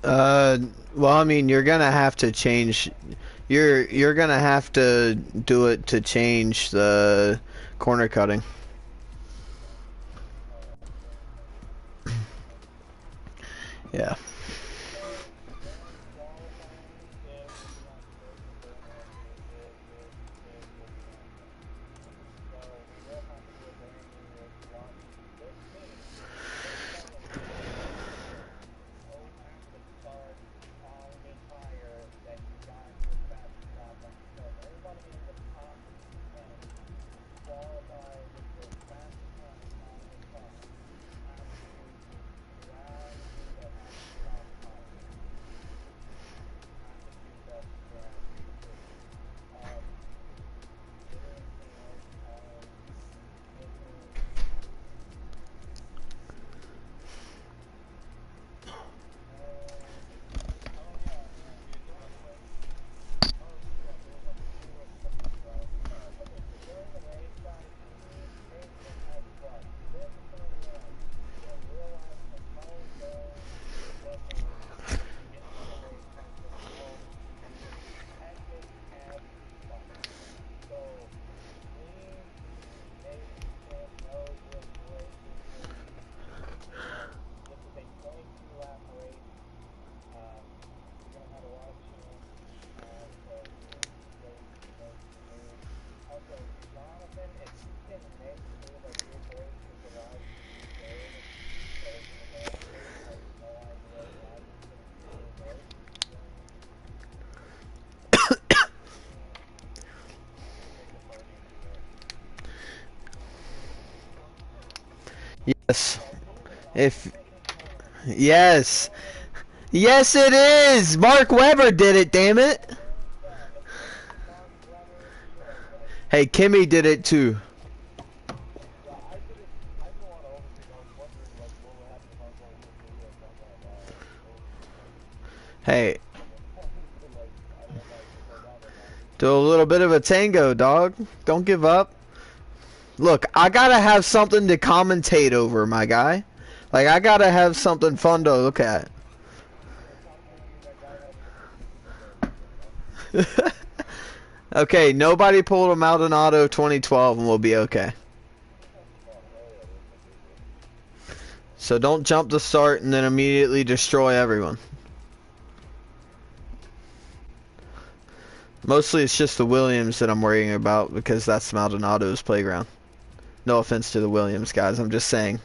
Uh, well, I mean, you're gonna have to change. You're gonna have to do it to change the corner cutting. Yeah. Yes. If yes, yes, it is. Mark Webber did it. Damn it. Hey, Kimmy did it too. Hey, do a little bit of a tango, dog. Don't give up. Look, I gotta have something to commentate over, my guy. Like, I gotta have something fun to look at. Okay, nobody pulled a Maldonado 2012 and we'll be okay. So don't jump the start and then immediately destroy everyone. Mostly it's just the Williams that I'm worrying about because that's Maldonado's playground. No offense to the Williams guys, I'm just saying.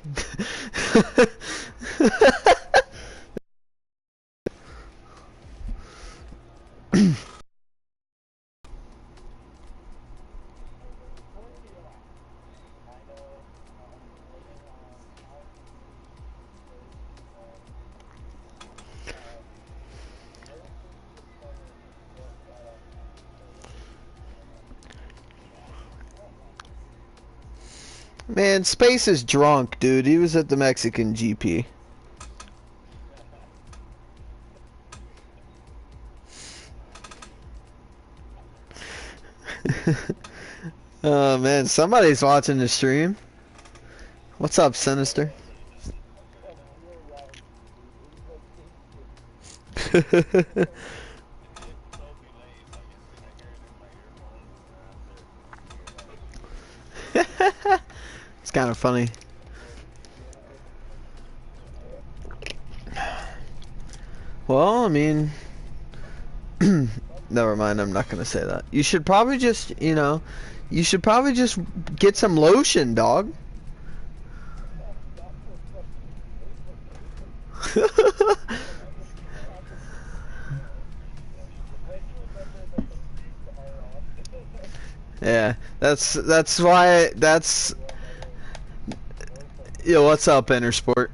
Man, Space is drunk, dude. He was at the Mexican GP. Oh man, somebody's watching the stream. What's up, Sinister? It's kind of funny. Well, I mean, never mind. I'm not gonna say that. You should probably just, you should probably just get some lotion, dog. Yeah, that's why that's. Yo, what's up, Intersport?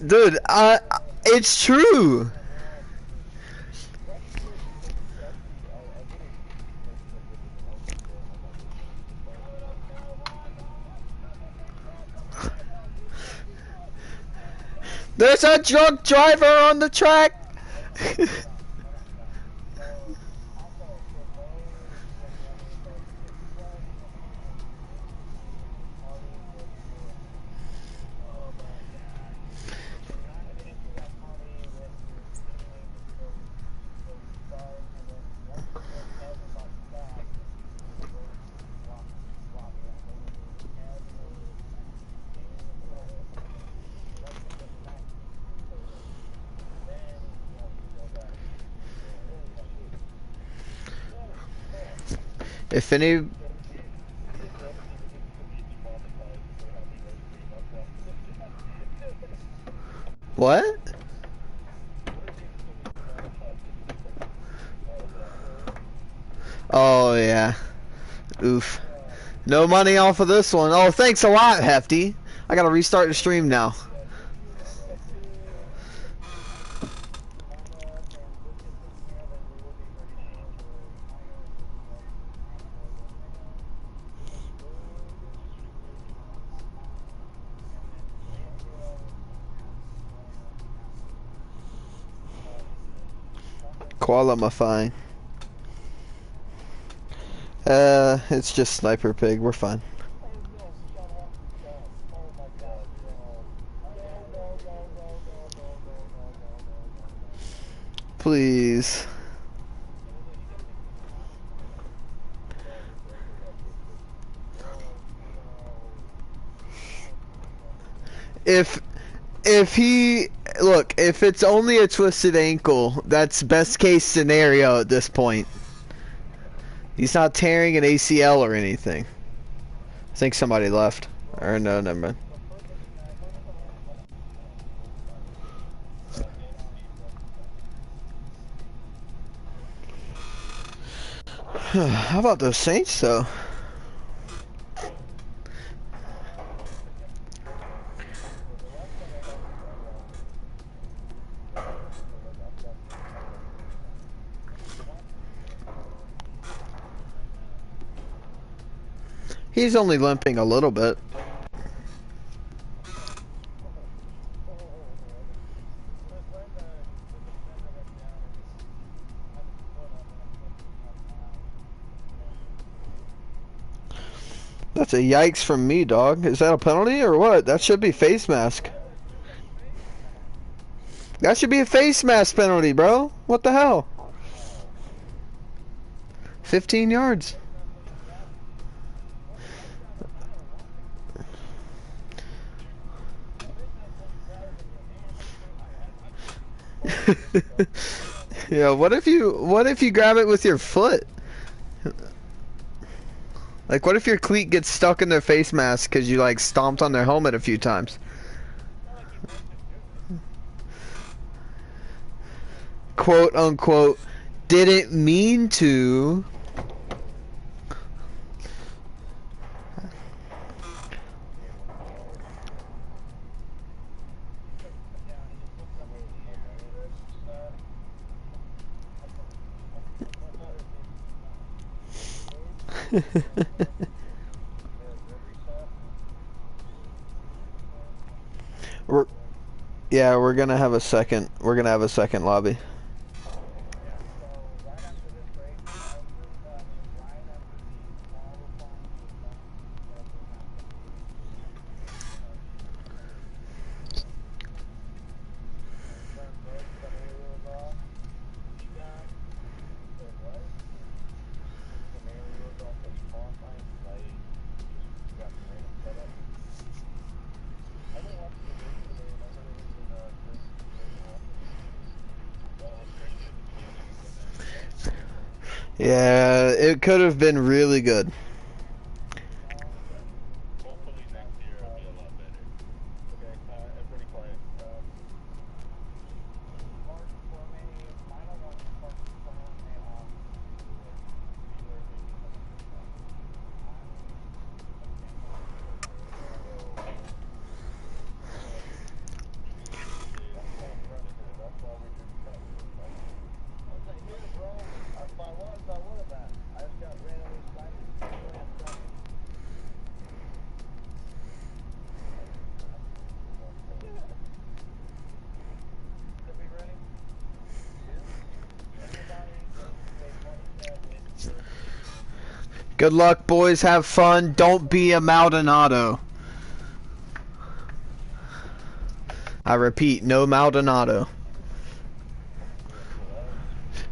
Dude, it's true. There's a drunk driver on the track. If any... What? Oh, yeah. Oof. No money off of this one. Oh, thanks a lot, Hefty. I gotta restart the stream now. Qualifying. It's just Sniper Pig. We're fine. Please. If he look, if it's only a twisted ankle, that's best case scenario at this point. He's not tearing an ACL or anything. I think somebody left. Or no, never mind. How about those Saints though? He's only limping a little bit. That's a yikes from me, dog. Is that a penalty or what? That should be face mask. That should be a face mask penalty, bro. What the hell? 15 yards. Yeah, what if you grab it with your foot? Like, what if your cleat gets stuck in their face mask because you, like, stomped on their helmet a few times? Quote, unquote, didn't mean to. We're gonna have a second. We're gonna have a second lobby. Yeah, it could have been really good. Good luck, boys. Have fun. Don't be a Maldonado. I repeat, no Maldonado.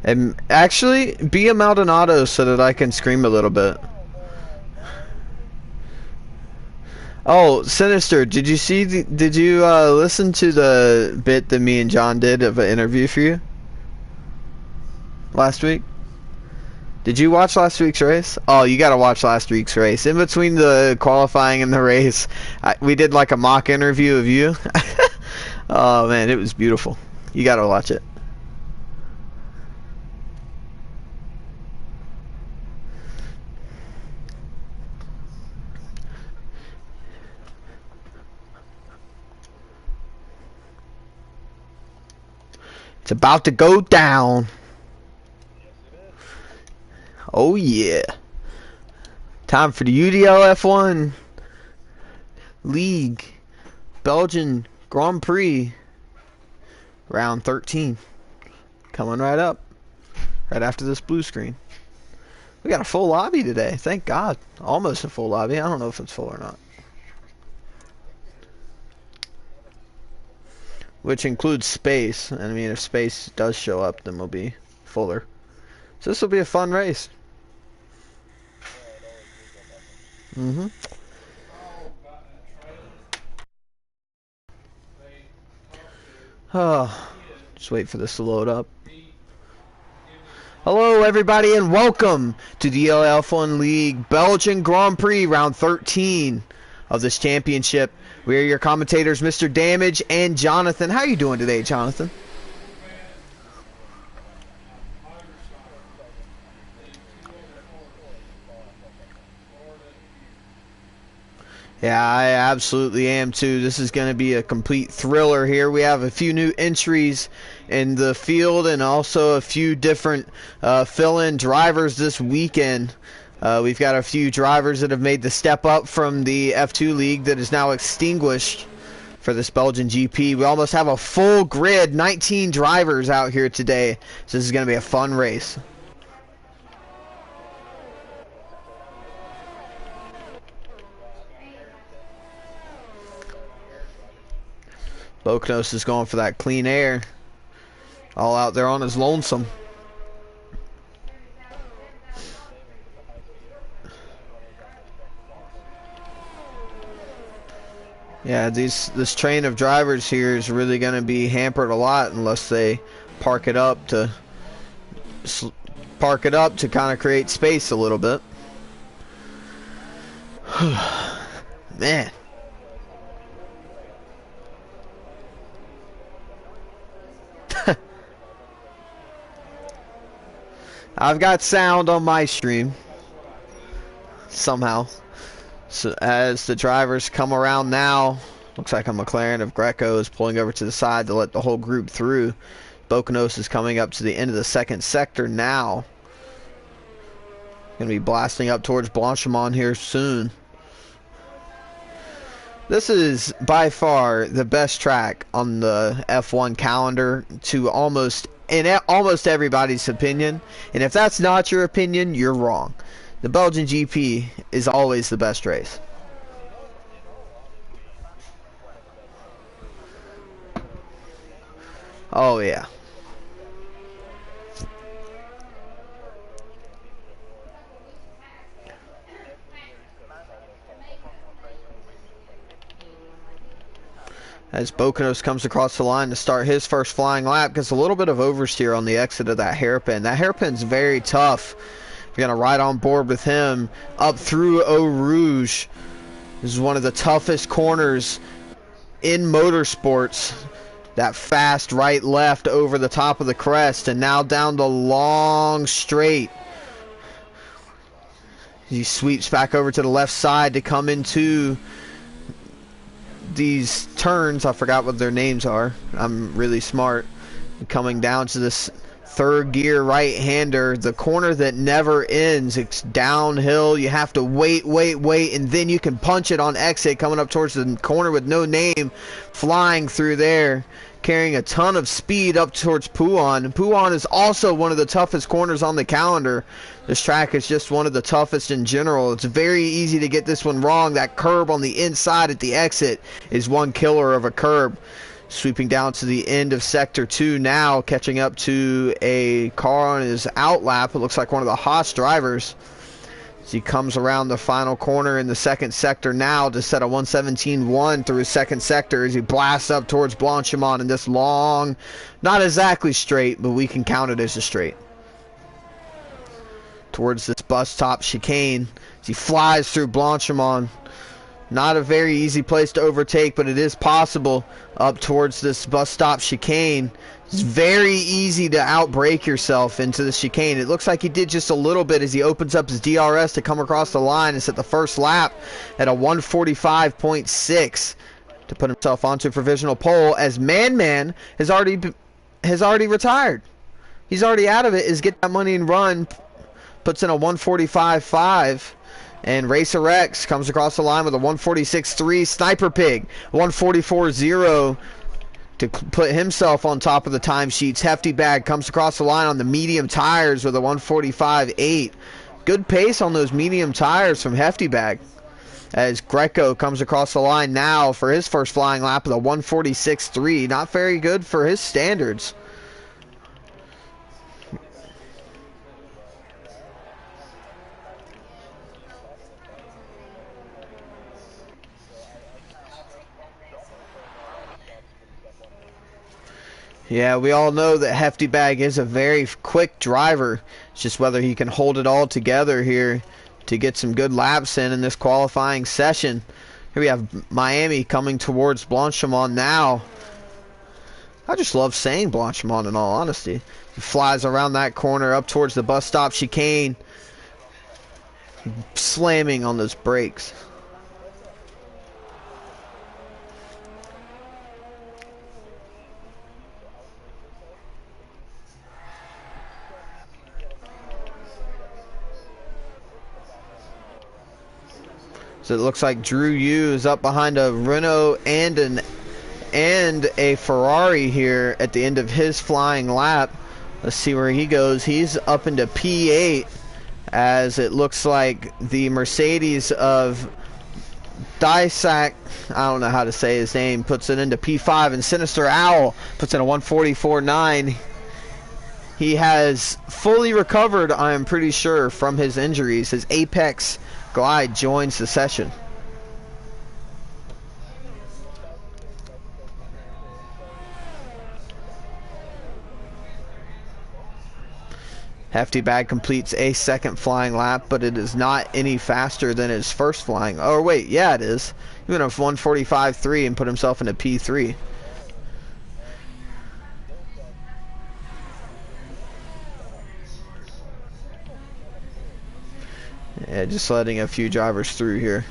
And actually, be a Maldonado so that I can scream a little bit. Oh, Sinister, did you see did you listen to the bit that me and John did of an interview for you last week? Did you watch last week's race? Oh, you gotta watch last week's race. In between the qualifying and the race, we did like a mock interview of you. Oh man, it was beautiful. You gotta watch it. It's about to go down. Oh yeah. Time for the UDL F1 League Belgian Grand Prix round 13. Coming right up. Right after this blue screen. We got a full lobby today. Thank God. Almost a full lobby. I don't know if it's full or not. Which includes space. And I mean, if space does show up, then we'll be fuller. So this will be a fun race. Oh, just wait for this to load up. Hello everybody and welcome to the UDL F1 League Belgian Grand Prix round 13 of this championship. We are your commentators, Mr. Damage and Jonathan. How are you doing today, Jonathan? Yeah, I absolutely am too. This is going to be a complete thriller here. We have a few new entries in the field and also a few different fill-in drivers this weekend. We've got a few drivers that have made the step up from the F2 League that is now extinguished for this Belgian GP. We almost have a full grid, 19 drivers out here today. So this is going to be a fun race. Boknos is going for that clean air. All out there on his lonesome. Yeah, this train of drivers here is really going to be hampered a lot unless they park it up to kind of create space a little bit. Man. I've got sound on my stream somehow. So as the drivers come around now, looks like a McLaren of Greco is pulling over to the side to let the whole group through. Bokanos is coming up to the end of the second sector now. Going to be blasting up towards Blanchimont here soon. This is by far the best track on the F1 calendar in almost everybody's opinion. And if that's not your opinion, you're wrong. The Belgian GP is always the best race. Oh yeah. As Bokanos comes across the line to start his first flying lap, gets a little bit of oversteer on the exit of that hairpin. That hairpin's very tough. We're going to ride on board with him up through Eau Rouge. This is one of the toughest corners in motorsports. That fast right-left over the top of the crest, and now down the long straight. He sweeps back over to the left side to come into these turns. I forgot what their names are. I'm really smart. Coming down to this third gear right-hander, the corner that never ends. It's downhill. You have to wait, and then you can punch it on exit, coming up towards the corner with no name, flying through there. carrying a ton of speed up towards Pouan. Pouan is also one of the toughest corners on the calendar. This track is just one of the toughest in general. It's very easy to get this one wrong. That curb on the inside at the exit is one killer of a curb. Sweeping down to the end of Sector 2 now, catching up to a car on his out lap. It looks like one of the Haas drivers. As he comes around the final corner in the second sector now to set a 117.1 through his second sector as he blasts up towards Blanchimont in this long, not exactly straight, but we can count it as a straight. Towards this bus stop chicane as he flies through Blanchimont. Not a very easy place to overtake, but it is possible up towards this bus stop chicane. It's very easy to outbrake yourself into the chicane. It looks like he did just a little bit as he opens up his DRS to come across the line and set the first lap at a 145.6 to put himself onto a provisional pole, as Man has already retired. He's already out of it. Is Get That Money and Run puts in a 145.5. And Racer X comes across the line with a 146.3. Sniper Pig, 144.0 to put himself on top of the timesheets. Hefty Bag comes across the line on the medium tires with a 145.8. Good pace on those medium tires from Hefty Bag. As Greco comes across the line now for his first flying lap with a 146.3. Not very good for his standards. Yeah, we all know that Hefty Bag is a very quick driver. It's just whether he can hold it all together here to get some good laps in this qualifying session. Here we have Miami coming towards Blanchimont now. I just love saying Blanchimont in all honesty. He flies around that corner up towards the bus stop chicane, slamming on those brakes. So it looks like Drew Yu is up behind a Renault and a Ferrari here at the end of his flying lap. Let's see where he goes. He's up into P8 as it looks like the Mercedes of Dysac, I don't know how to say his name, puts it into P5, and Sinister Owl puts in a 144.9. He has fully recovered, I am pretty sure, from his injuries. His Apex Glide joins the session. Hefty Bag completes a second flying lap, but it is not any faster than his first flying. Oh wait, yeah it is. He went up 145.3 and put himself into P3. Yeah, just letting a few drivers through here.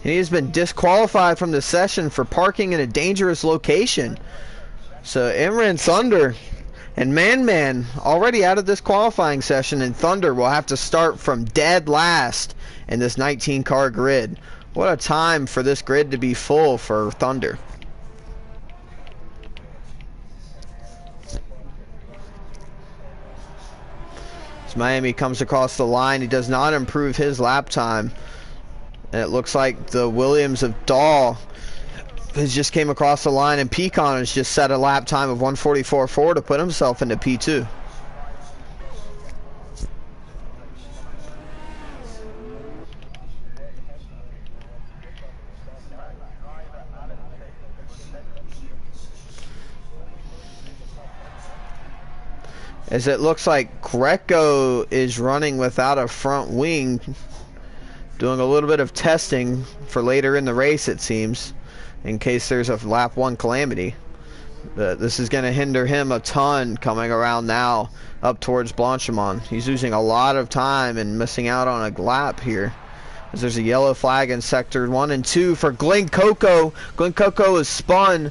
He has been disqualified from the session for parking in a dangerous location. So Imran Thunder and Man already out of this qualifying session, and Thunder will have to start from dead last in this 19 car grid. What a time for this grid to be full for Thunder. As Miami comes across the line, he does not improve his lap time. And it looks like the Williams of Dahl has just came across the line, and Pecan has just set a lap time of 144.4 to put himself into P2. As it looks like Greco is running without a front wing, doing a little bit of testing for later in the race, it seems, in case there's a lap 1 calamity. But this is going to hinder him a ton coming around now up towards Blanchimont. He's losing a lot of time and missing out on a lap here, as there's a yellow flag in sector 1 and 2 for Glen Coco. Glen Coco is spun.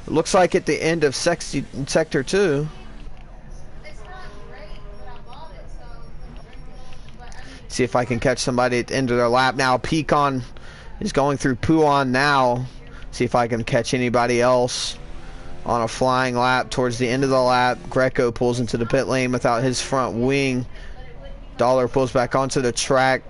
It looks like at the end of sector 2. See if I can catch somebody at the end of their lap now. Pecan is going through Pouan now. See if I can catch anybody else on a flying lap towards the end of the lap. Greco pulls into the pit lane without his front wing. Dollar pulls back onto the track.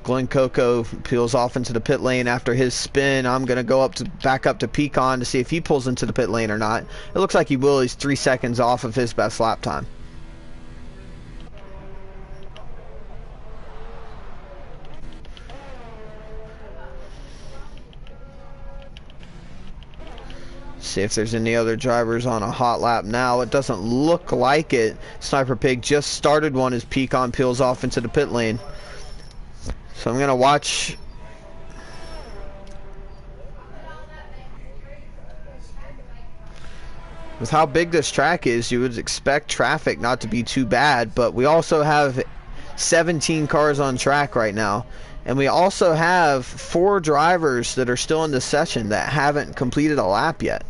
Glen Coco peels off into the pit lane after his spin. I'm going to go back up to Pecan to see if he pulls into the pit lane or not. It looks like he will. He's 3 seconds off of his best lap time. See if there's any other drivers on a hot lap now. It doesn't look like it. Sniper Pig just started one as Pecan peels off into the pit lane. So I'm going to watch. With how big this track is, you would expect traffic not to be too bad, but we also have 17 cars on track right now. And we also have 4 drivers that are still in the session that haven't completed a lap yet.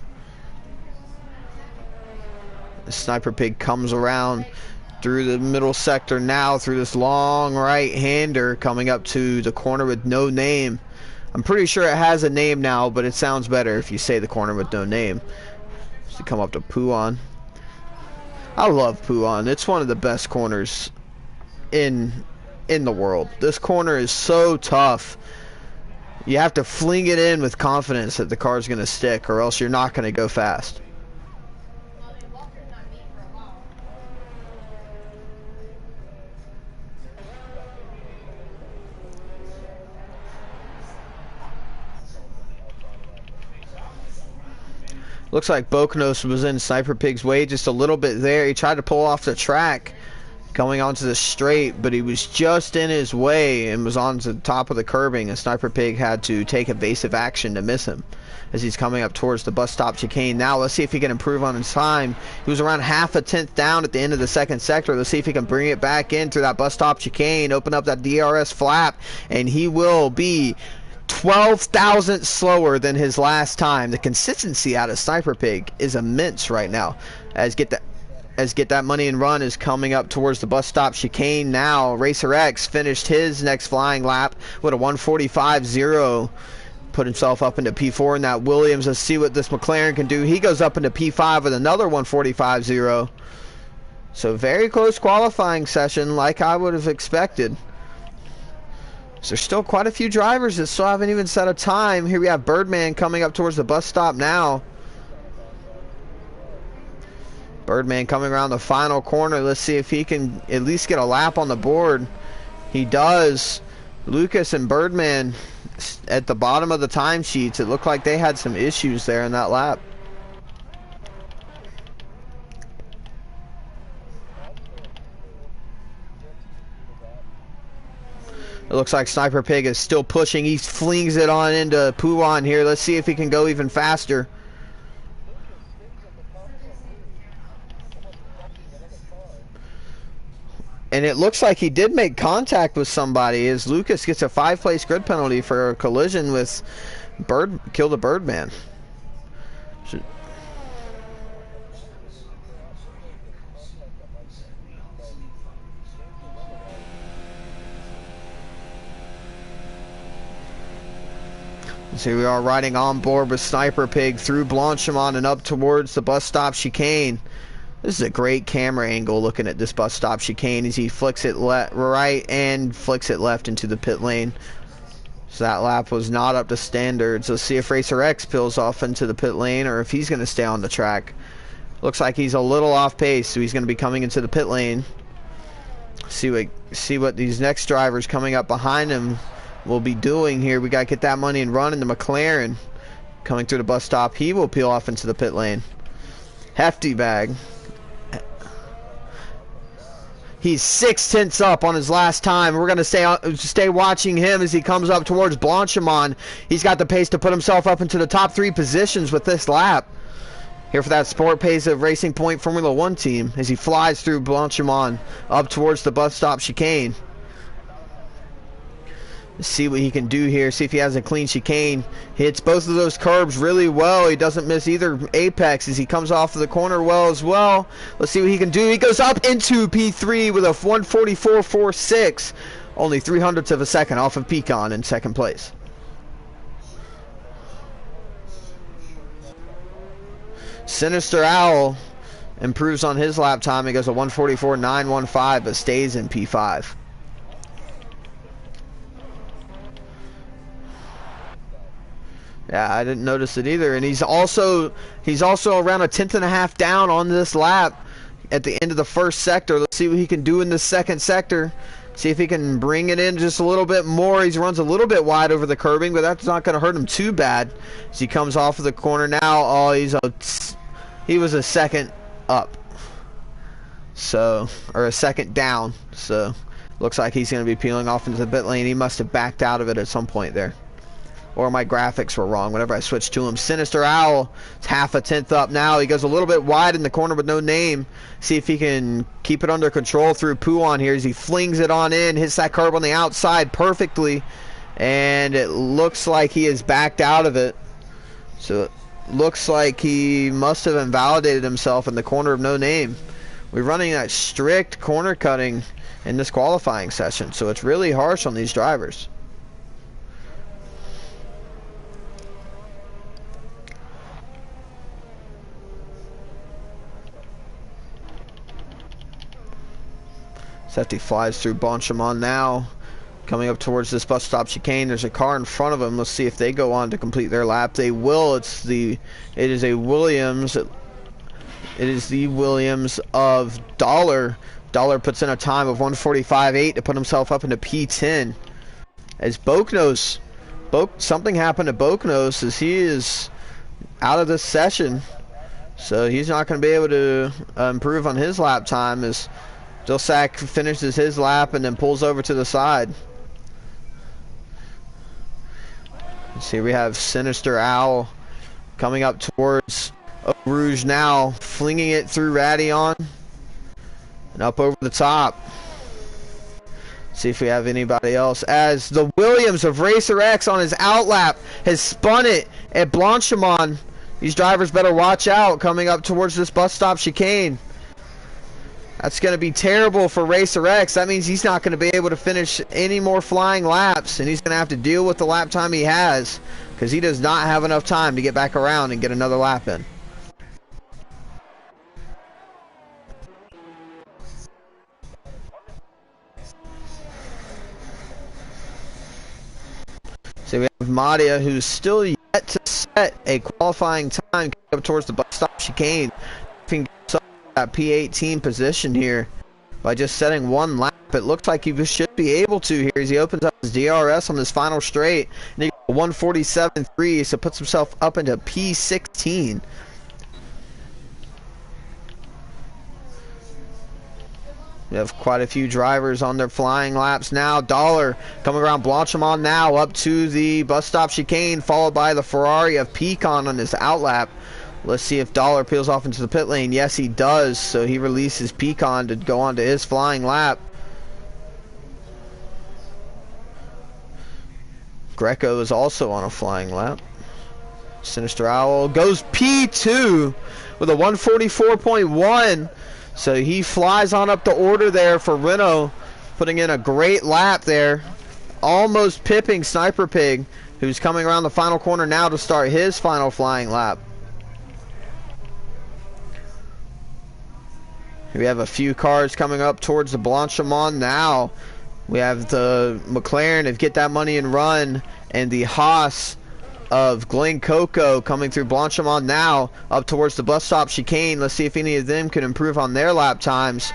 The Sniper Pig comes around through the middle sector now, through this long right-hander, coming up to the corner with no name. I'm pretty sure it has a name now, but it sounds better if you say the corner with no name. To come up to Pouan. I love Pouan. It's one of the best corners in the world. This corner is so tough. You have to fling it in with confidence that the car's going to stick, or else you're not going to go fast. Looks like Bocanos was in Sniper Pig's way just a little bit there. He tried to pull off the track going onto the straight, but he was just in his way and was on the top of the curbing, and Sniper Pig had to take evasive action to miss him as he's coming up towards the bus stop chicane. Now let's see if he can improve on his time. He was around half a tenth down at the end of the second sector. Let's see if he can bring it back in through that bus stop chicane, open up that DRS flap, and he will be 12 thousandths slower than his last time. The consistency out of Sniper Pig is immense right now. As Get That Money and Run is coming up towards the bus stop chicane now. Racer X finished his next flying lap with a 1:45.0. Put himself up into P4 in that Williams. Let's see what this McLaren can do. He goes up into P5 with another 1:45.0. So very close qualifying session, like I would have expected. So there's still quite a few drivers that still haven't even set a time. Here we have Birdman coming up towards the bus stop now. Birdman coming around the final corner. Let's see if he can at least get a lap on the board. He does. Lucas and Birdman at the bottom of the timesheets. It looked like they had some issues there in that lap. It looks like Sniper Pig is still pushing. He flings it on into Pouan here. Let's see if he can go even faster. And it looks like he did make contact with somebody as Lucas gets a 5-place grid penalty for a collision with Kill the Birdman. So we are riding on board with Sniper Pig through Blanchimont and up towards the bus stop chicane. This is a great camera angle looking at this bus stop chicane as he flicks it right and flicks it left into the pit lane. So that lap was not up to standards. Let's see if Racer X peels off into the pit lane or if he's going to stay on the track. Looks like he's a little off pace, so he's going to be coming into the pit lane. See what these next drivers coming up behind him will be doing here. We got to Get That Money and Run in the McLaren coming through the bus stop. He will peel off into the pit lane. Hefty bag. He's 6/10 up on his last time. We're going to stay watching him as he comes up towards Blanchimont. He's got the pace to put himself up into the top 3 positions with this lap. Here for that Sport Pace of Racing Point Formula 1 team as he flies through Blanchimont up towards the bus stop chicane. Let's see what he can do here. See if he has a clean chicane. Hits both of those curbs really well. He doesn't miss either apex as he comes off of the corner well as well. Let's see what he can do. He goes up into P3 with a 144.46. Only 0.03 of a second off of Pecan in second place. Sinister Owl improves on his lap time. He goes a 144.915 but stays in P5. Yeah, I didn't notice it either, and he's also around a 10.5 down on this lap at the end of the first sector. Let's see what he can do in the second sector. See if he can bring it in just a little bit more. He runs a little bit wide over the curbing, but that's not going to hurt him too bad as he comes off of the corner now. Oh, he was a second up, so, or a second down. So looks like he's going to be peeling off into the pit lane. He must have backed out of it at some point there. Or my graphics were wrong whenever I switched to him. Sinister Owl is 0.5 up now. He goes a little bit wide in the corner with no name. See if he can keep it under control through Puon here as he flings it on in. Hits that curb on the outside perfectly. And it looks like he is backed out of it. So it looks like he must have invalidated himself in the corner of no name. We're running that strict corner cutting in this qualifying session. So it's really harsh on these drivers. Sefty flies through Blanchimont now, coming up towards this bus stop chicane. There's a car in front of him. Let's see if they go on to complete their lap. They will. It is a Williams. It is the Williams of Dollar. Dollar puts in a time of 1:45.8 to put himself up into P10. As Boknos, something happened to Boknos as he is out of this session, so he's not going to be able to improve on his lap time as Dilsack finishes his lap and then pulls over to the side. Let's see, we have Sinister Owl coming up towards Eau Rouge now, flinging it through Radion and up over the top. See if we have anybody else as the Williams of Racer X on his outlap has spun it at Blanchimont. These drivers better watch out coming up towards this bus stop chicane. That's going to be terrible for Racer X. That means he's not going to be able to finish any more flying laps, and he's going to have to deal with the lap time he has because he does not have enough time to get back around and get another lap in. So we have Madia, who's still yet to set a qualifying time up towards the bus stop chicane. That P18 position here by just setting one lap. It looks like he should be able to here as he opens up his DRS on this final straight, and he got 1:47.3, so puts himself up into P16. We have quite a few drivers on their flying laps now. Dollar coming around Blanchimont now up to the bus stop chicane, followed by the Ferrari of Pecan on his outlap. Let's see if Dollar peels off into the pit lane. Yes, he does. So he releases Pecan to go on to his flying lap. Greco is also on a flying lap. Sinister Owl goes P2 with a 144.1. So he flies on up the order there for Renault, putting in a great lap there. Almost pipping Sniper Pig, who's coming around the final corner now to start his final flying lap. We have a few cars coming up towards the Blanchimont now. We have the McLaren of Get That Money and Run and the Haas of Glen Coco coming through Blanchimont now up towards the bus stop chicane. Let's see if any of them can improve on their lap times.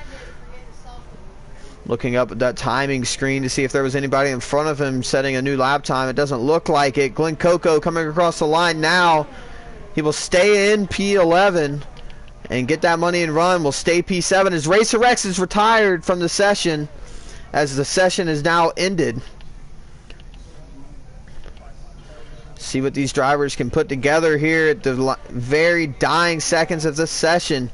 Looking up at that timing screen to see if there was anybody in front of him setting a new lap time. It doesn't look like it. Glen Coco coming across the line now. He will stay in P11 and Get That Money and Run will stay P7 as Racer X is retired from the session, as the session is now ended. See what these drivers can put together here at the very dying seconds of this session.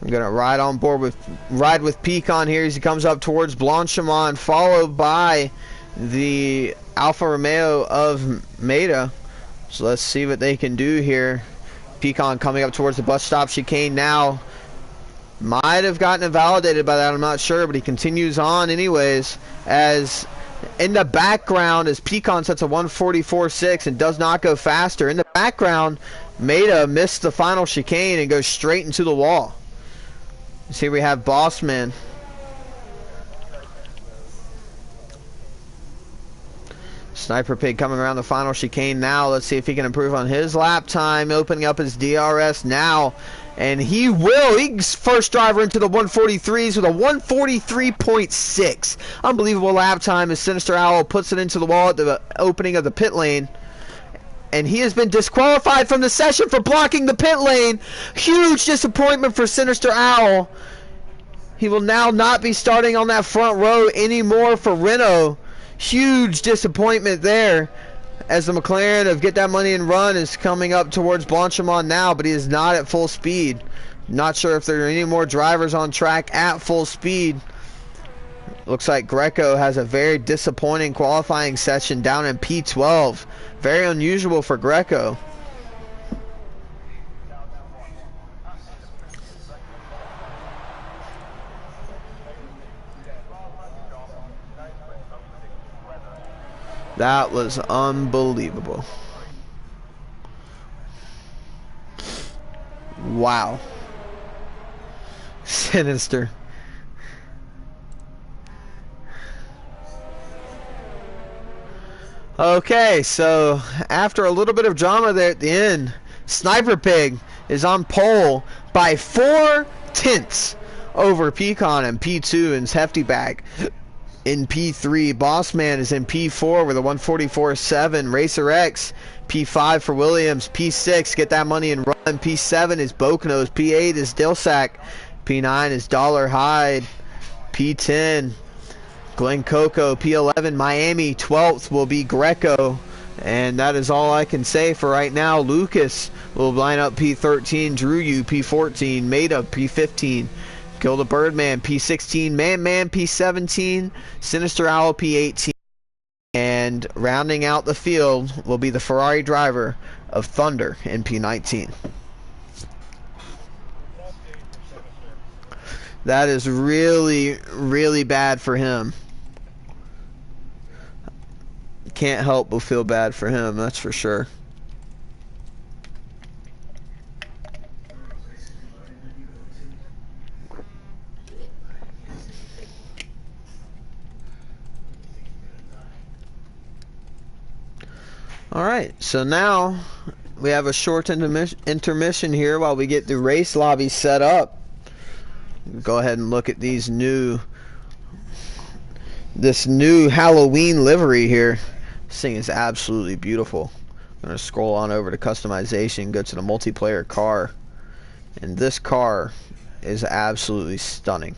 I'm gonna ride with Pecan here as he comes up towards Blanchimont, followed by the Alfa Romeo of Maida. So let's see what they can do here. Pecan coming up towards the bus stop chicane now. Might have gotten invalidated by that, I'm not sure, but he continues on anyways. As in the background, as Pecan sets a 144.6 and does not go faster. In the background, Maida missed the final chicane and goes straight into the wall. So here we have Bossman. Sniper Pig coming around the final chicane now. Let's see if he can improve on his lap time. Opening up his DRS now. And he will. He's first driver into the 143s with a 143.6. Unbelievable lap time as Sinister Owl puts it into the wall at the opening of the pit lane. And he has been disqualified from the session for blocking the pit lane. Huge disappointment for Sinister Owl. He will now not be starting on that front row anymore for Renault. Huge disappointment there, as the McLaren of Get That Money and Run is coming up towards Blanchimont now, but he is not at full speed. Not sure if there are any more drivers on track at full speed. Looks like Greco has a very disappointing qualifying session down in P12. Very unusual for Greco. That was unbelievable. Wow. Sinister. Okay, so after a little bit of drama there at the end, Sniper Pig is on pole by 4/10 over Pecan in P2 and Hefty Bag in P3. Bossman is in P4 with a 144.7. Racer X, P5 for Williams. P6, Get That Money and Run. P7 is Boconos. P8 is Dilsack. P9 is Dollar Hyde. P10, Glen Coco. P11, Miami. 12th will be Greco. And that is all I can say for right now. Lucas will line up P13. Drew U P14. Maida P15. Kill the Birdman P16. Man P17. Sinister Owl P18. And rounding out the field will be the Ferrari driver of Thunder in P19. That is really, really bad for him. Can't help but feel bad for him, that's for sure. Alright, so now we have a short intermission here while we get the race lobby set up. Go ahead and look at this new Halloween livery here. This thing is absolutely beautiful. I'm going to scroll on over to customization, go to the multiplayer car, and this car is absolutely stunning.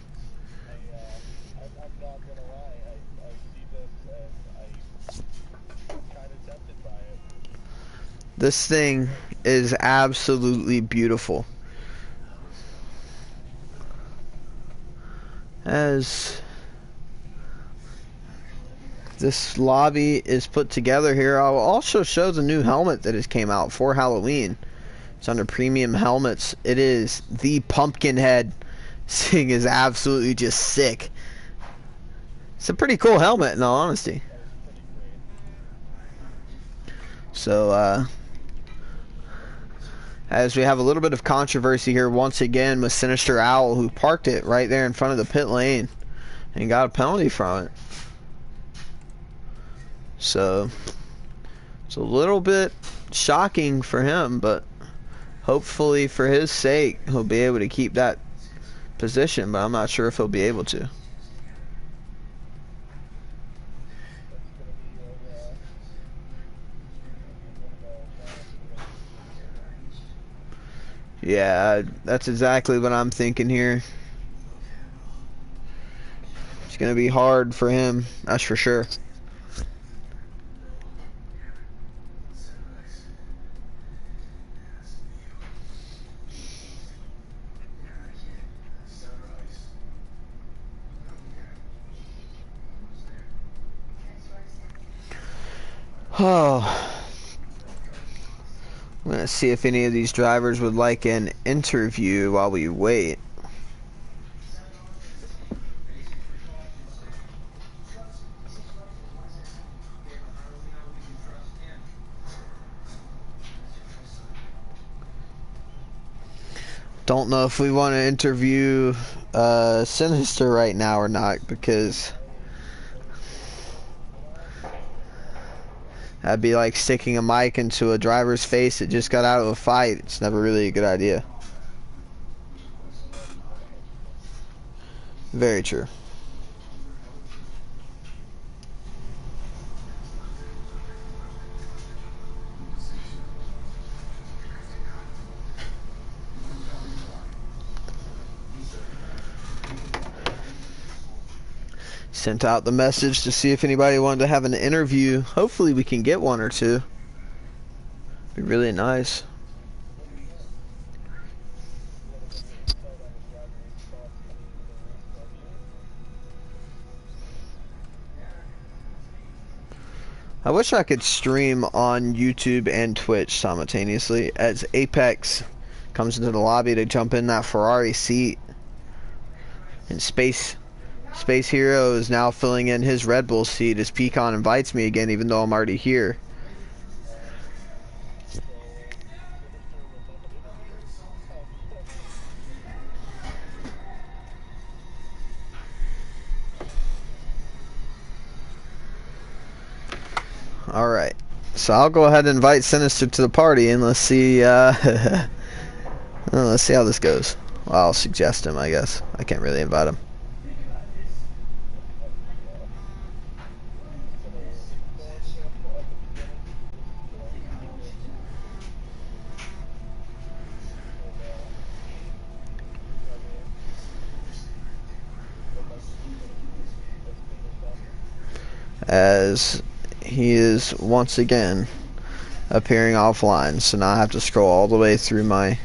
This thing is absolutely beautiful. As this lobby is put together here, I'll also show the new helmet that has came out for Halloween. It's under premium helmets. It is the Pumpkinhead. This thing is absolutely just sick. It's a pretty cool helmet in all honesty. So as we have a little bit of controversy here once again with Sinister Owl, who parked it right there in front of the pit lane and got a penalty from it. So it's a little bit shocking for him, but hopefully for his sake he'll be able to keep that position, but I'm not sure if he'll be able to. Yeah, that's exactly what I'm thinking here. It's going to be hard for him, that's for sure. Oh. I'm going to see if any of these drivers would like an interview while we wait. Don't know if we want to interview Sinister right now or not, because that'd be like sticking a mic into a driver's face that just got out of a fight. It's never really a good idea. Very true. Sent out the message to see if anybody wanted to have an interview. Hopefully we can get one or two. Be really nice. I wish I could stream on YouTube and Twitch simultaneously as Apex comes into the lobby to jump in that Ferrari seat. And Space Hero is now filling in his Red Bull seat as Pecan invites me again, even though I'm already here. Alright, so I'll go ahead and invite Sinister to the party, and let's see, let's see how this goes. Well, I'll suggest him, I guess. I can't really invite him. As he is once again appearing offline, so now I have to scroll all the way through my...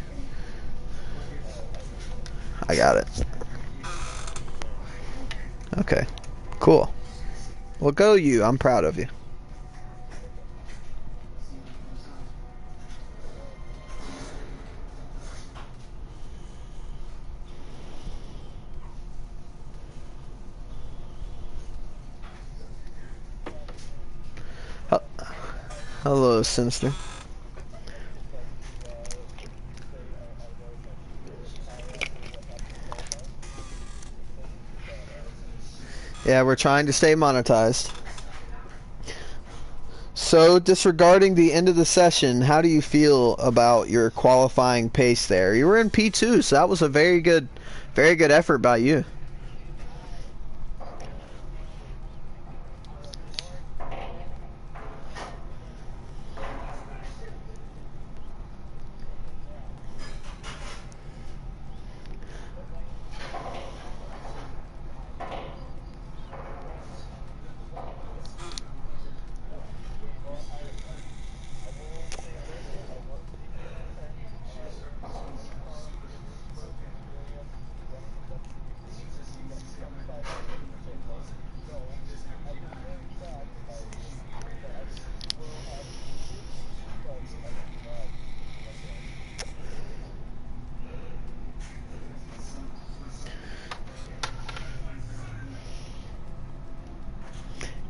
I got it. Okay, cool. Well, go you. I'm proud of you. Hello, Sinister. Yeah, we're trying to stay monetized. So, disregarding the end of the session, how do you feel about your qualifying pace there? You were in P2, so that was a very good effort by you.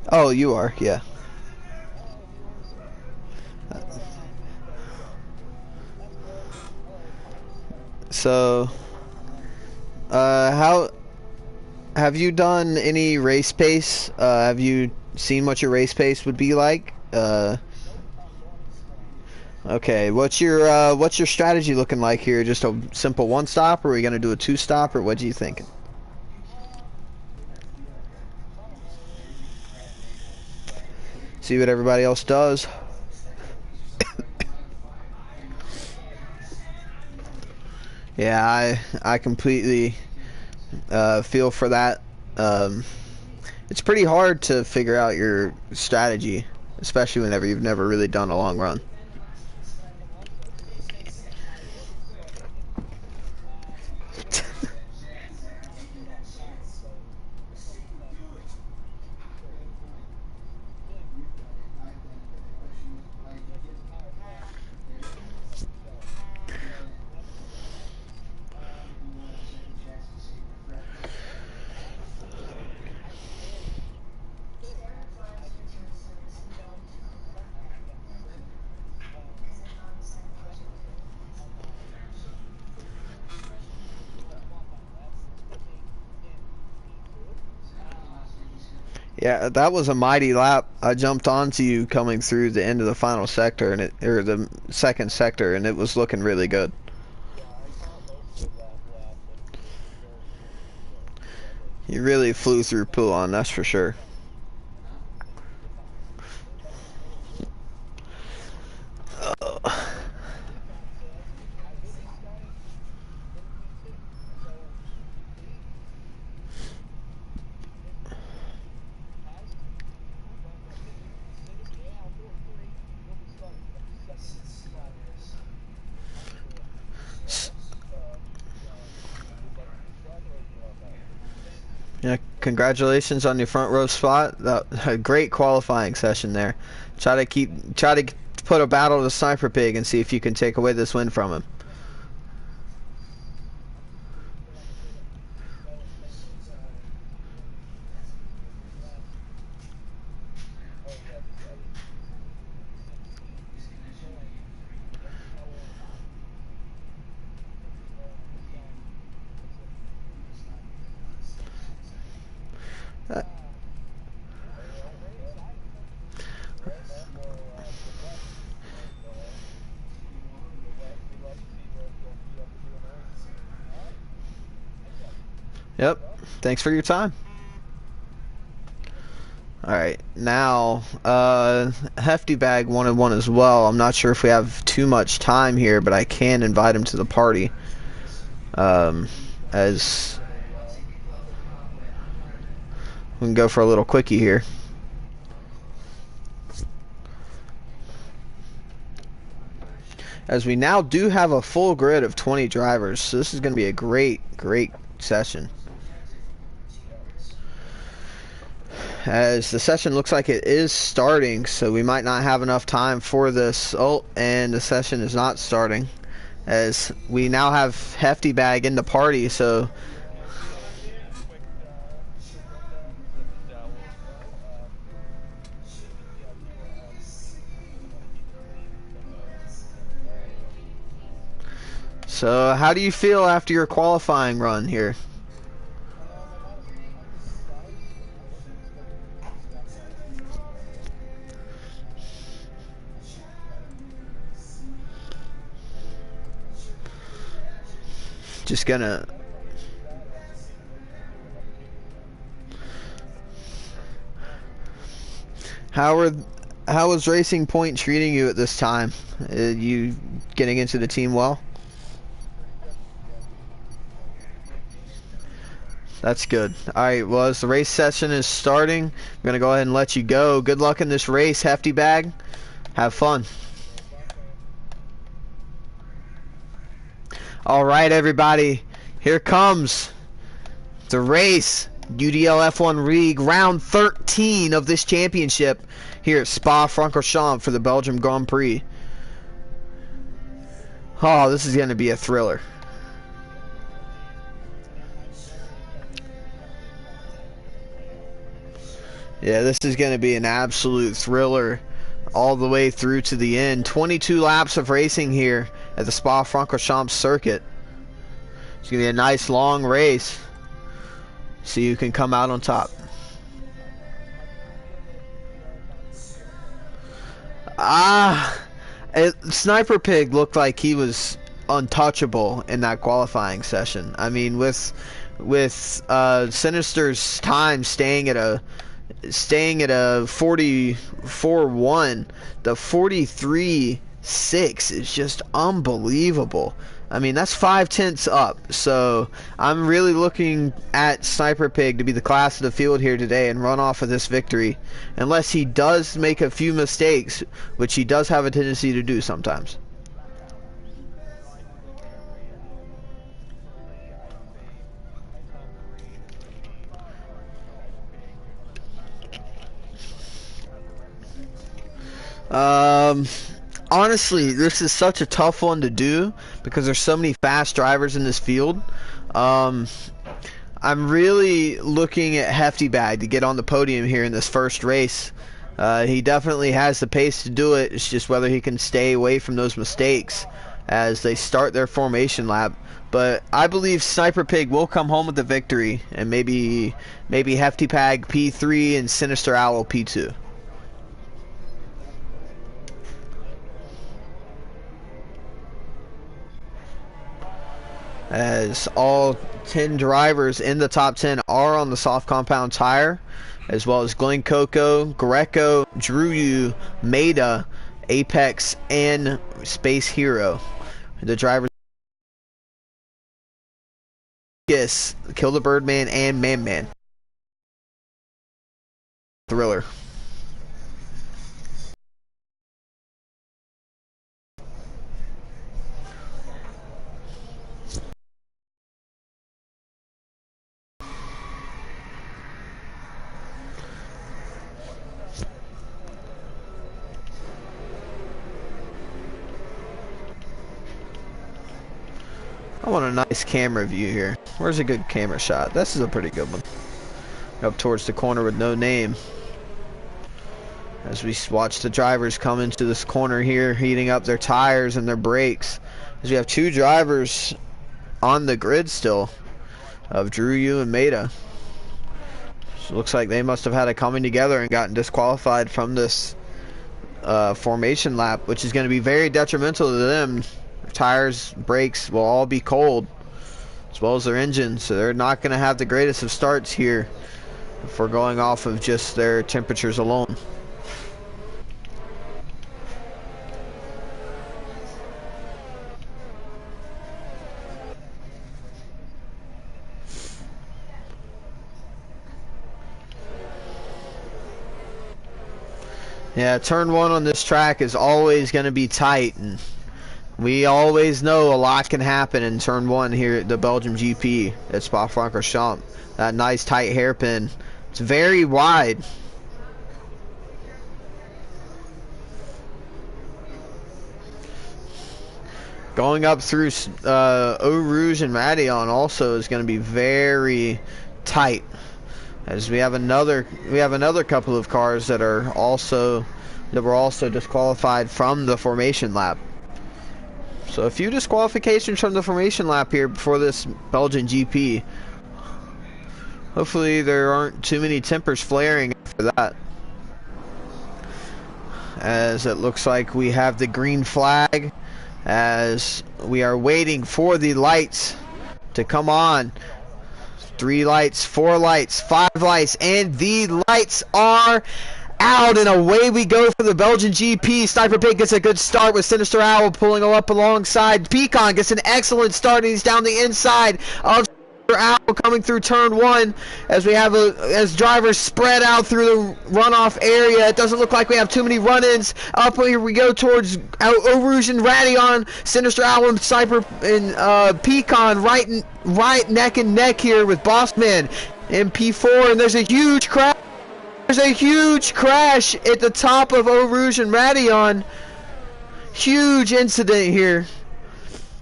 Oh, you are, yeah. So, how have you done any race pace? Have you seen what your race pace would be like? Okay, what's your strategy looking like here? Just a simple one stop, or are we gonna do a two stop, or what do you think? See what everybody else does. Yeah, I completely feel for that. It's pretty hard to figure out your strategy, especially whenever you've never really done a long run. Yeah, that was a mighty lap. I jumped onto you coming through the end of the final sector, and or the second sector, and it was looking really good. You really flew through Poulon, that's for sure. Yeah, congratulations on your front row spot. A great qualifying session there. Try to put a battle to Sniper Pig and see if you can take away this win from him. Yep. Thanks for your time. Alright, now, Hefty Bag wanted one as well. I'm not sure if we have too much time here, but I can invite him to the party. As we can go for a little quickie here. As we now do have a full grid of 20 drivers, so this is going to be a great session. As the session looks like it is starting, so we might not have enough time for this. Oh, and the session is not starting, as we now have Hefty Bag in the party, so how do you feel after your qualifying run here? Just gonna how is Racing Point treating you at this time? You getting into the team well? That's good. Alright, well, as the race session is starting, I'm going to go ahead and let you go. Good luck in this race, Hefty Bag. Have fun. Alright, everybody. Here comes the race. UDL F1 League, round 13 of this championship here at Spa-Francorchamps for the Belgian Grand Prix. Oh, this is going to be a thriller. Yeah, this is going to be an absolute thriller all the way through to the end. 22 laps of racing here at the Spa-Francorchamps circuit. It's going to be a nice long race, so you can come out on top. Sniper Pig looked like he was untouchable in that qualifying session. I mean, with Sinister's time staying at a 44-1, the 43.6 is just unbelievable. I mean, that's 5/10 up. So I'm really looking at Sniper Pig to be the class of the field here today and run off of this victory, unless he does make a few mistakes, which he does have a tendency to do sometimes. Honestly, this is such a tough one to do because there's so many fast drivers in this field. I'm really looking at Hefty Bag to get on the podium here in this first race. He definitely has the pace to do it. It's just whether he can stay away from those mistakes as they start their formation lap. But I believe Sniper Pig will come home with the victory, and maybe Hefty Bag P3 and Sinister Owl P2. As all 10 drivers in the top 10 are on the soft compound tire, as well as Glen Coco, Greco, Drew, Maida, Apex, and Space Hero. The drivers Kill the Birdman and Man. Thriller. I want a nice camera view here. Where's a good camera shot? This is a pretty good one. Up towards the corner with no name. As we watch the drivers come into this corner here, heating up their tires and their brakes. As we have two drivers on the grid still, of Drew and Maida. So it looks like they must have had a coming together and gotten disqualified from this formation lap, which is going to be very detrimental to them. Tires, brakes will all be cold, as well as their engines, so they're not going to have the greatest of starts here if we're going off of just their temperatures alone. Yeah, turn one on this track is always going to be tight, and we always know a lot can happen in turn one here at the Belgian GP at Spa-Francorchamps. That nice tight hairpin. It's very wide. Going up through Eau Rouge and Radion also is going to be very tight. As we have another couple of cars that were also disqualified from the formation lap. So a few disqualifications from the formation lap here before this Belgian GP. Hopefully there aren't too many tempers flaring after that. As it looks like we have the green flag as we are waiting for the lights to come on. 3 lights, 4 lights, 5 lights, and the lights are out, and away we go for the Belgian GP. Sniper Pig gets a good start with Sinister Owl pulling up alongside. Pecan gets an excellent start, and he's down the inside of Sinister Owl coming through turn 1 as we have as drivers spread out through the runoff area. It doesn't look like we have too many run-ins. Up here we go towards Eau Rouge and Radion. Sinister Owl and Sniper and Pecan right neck and neck here with Bossman in P4, and there's a huge crash. There's a huge crash at the top of Eau Rouge and Radion. Huge incident here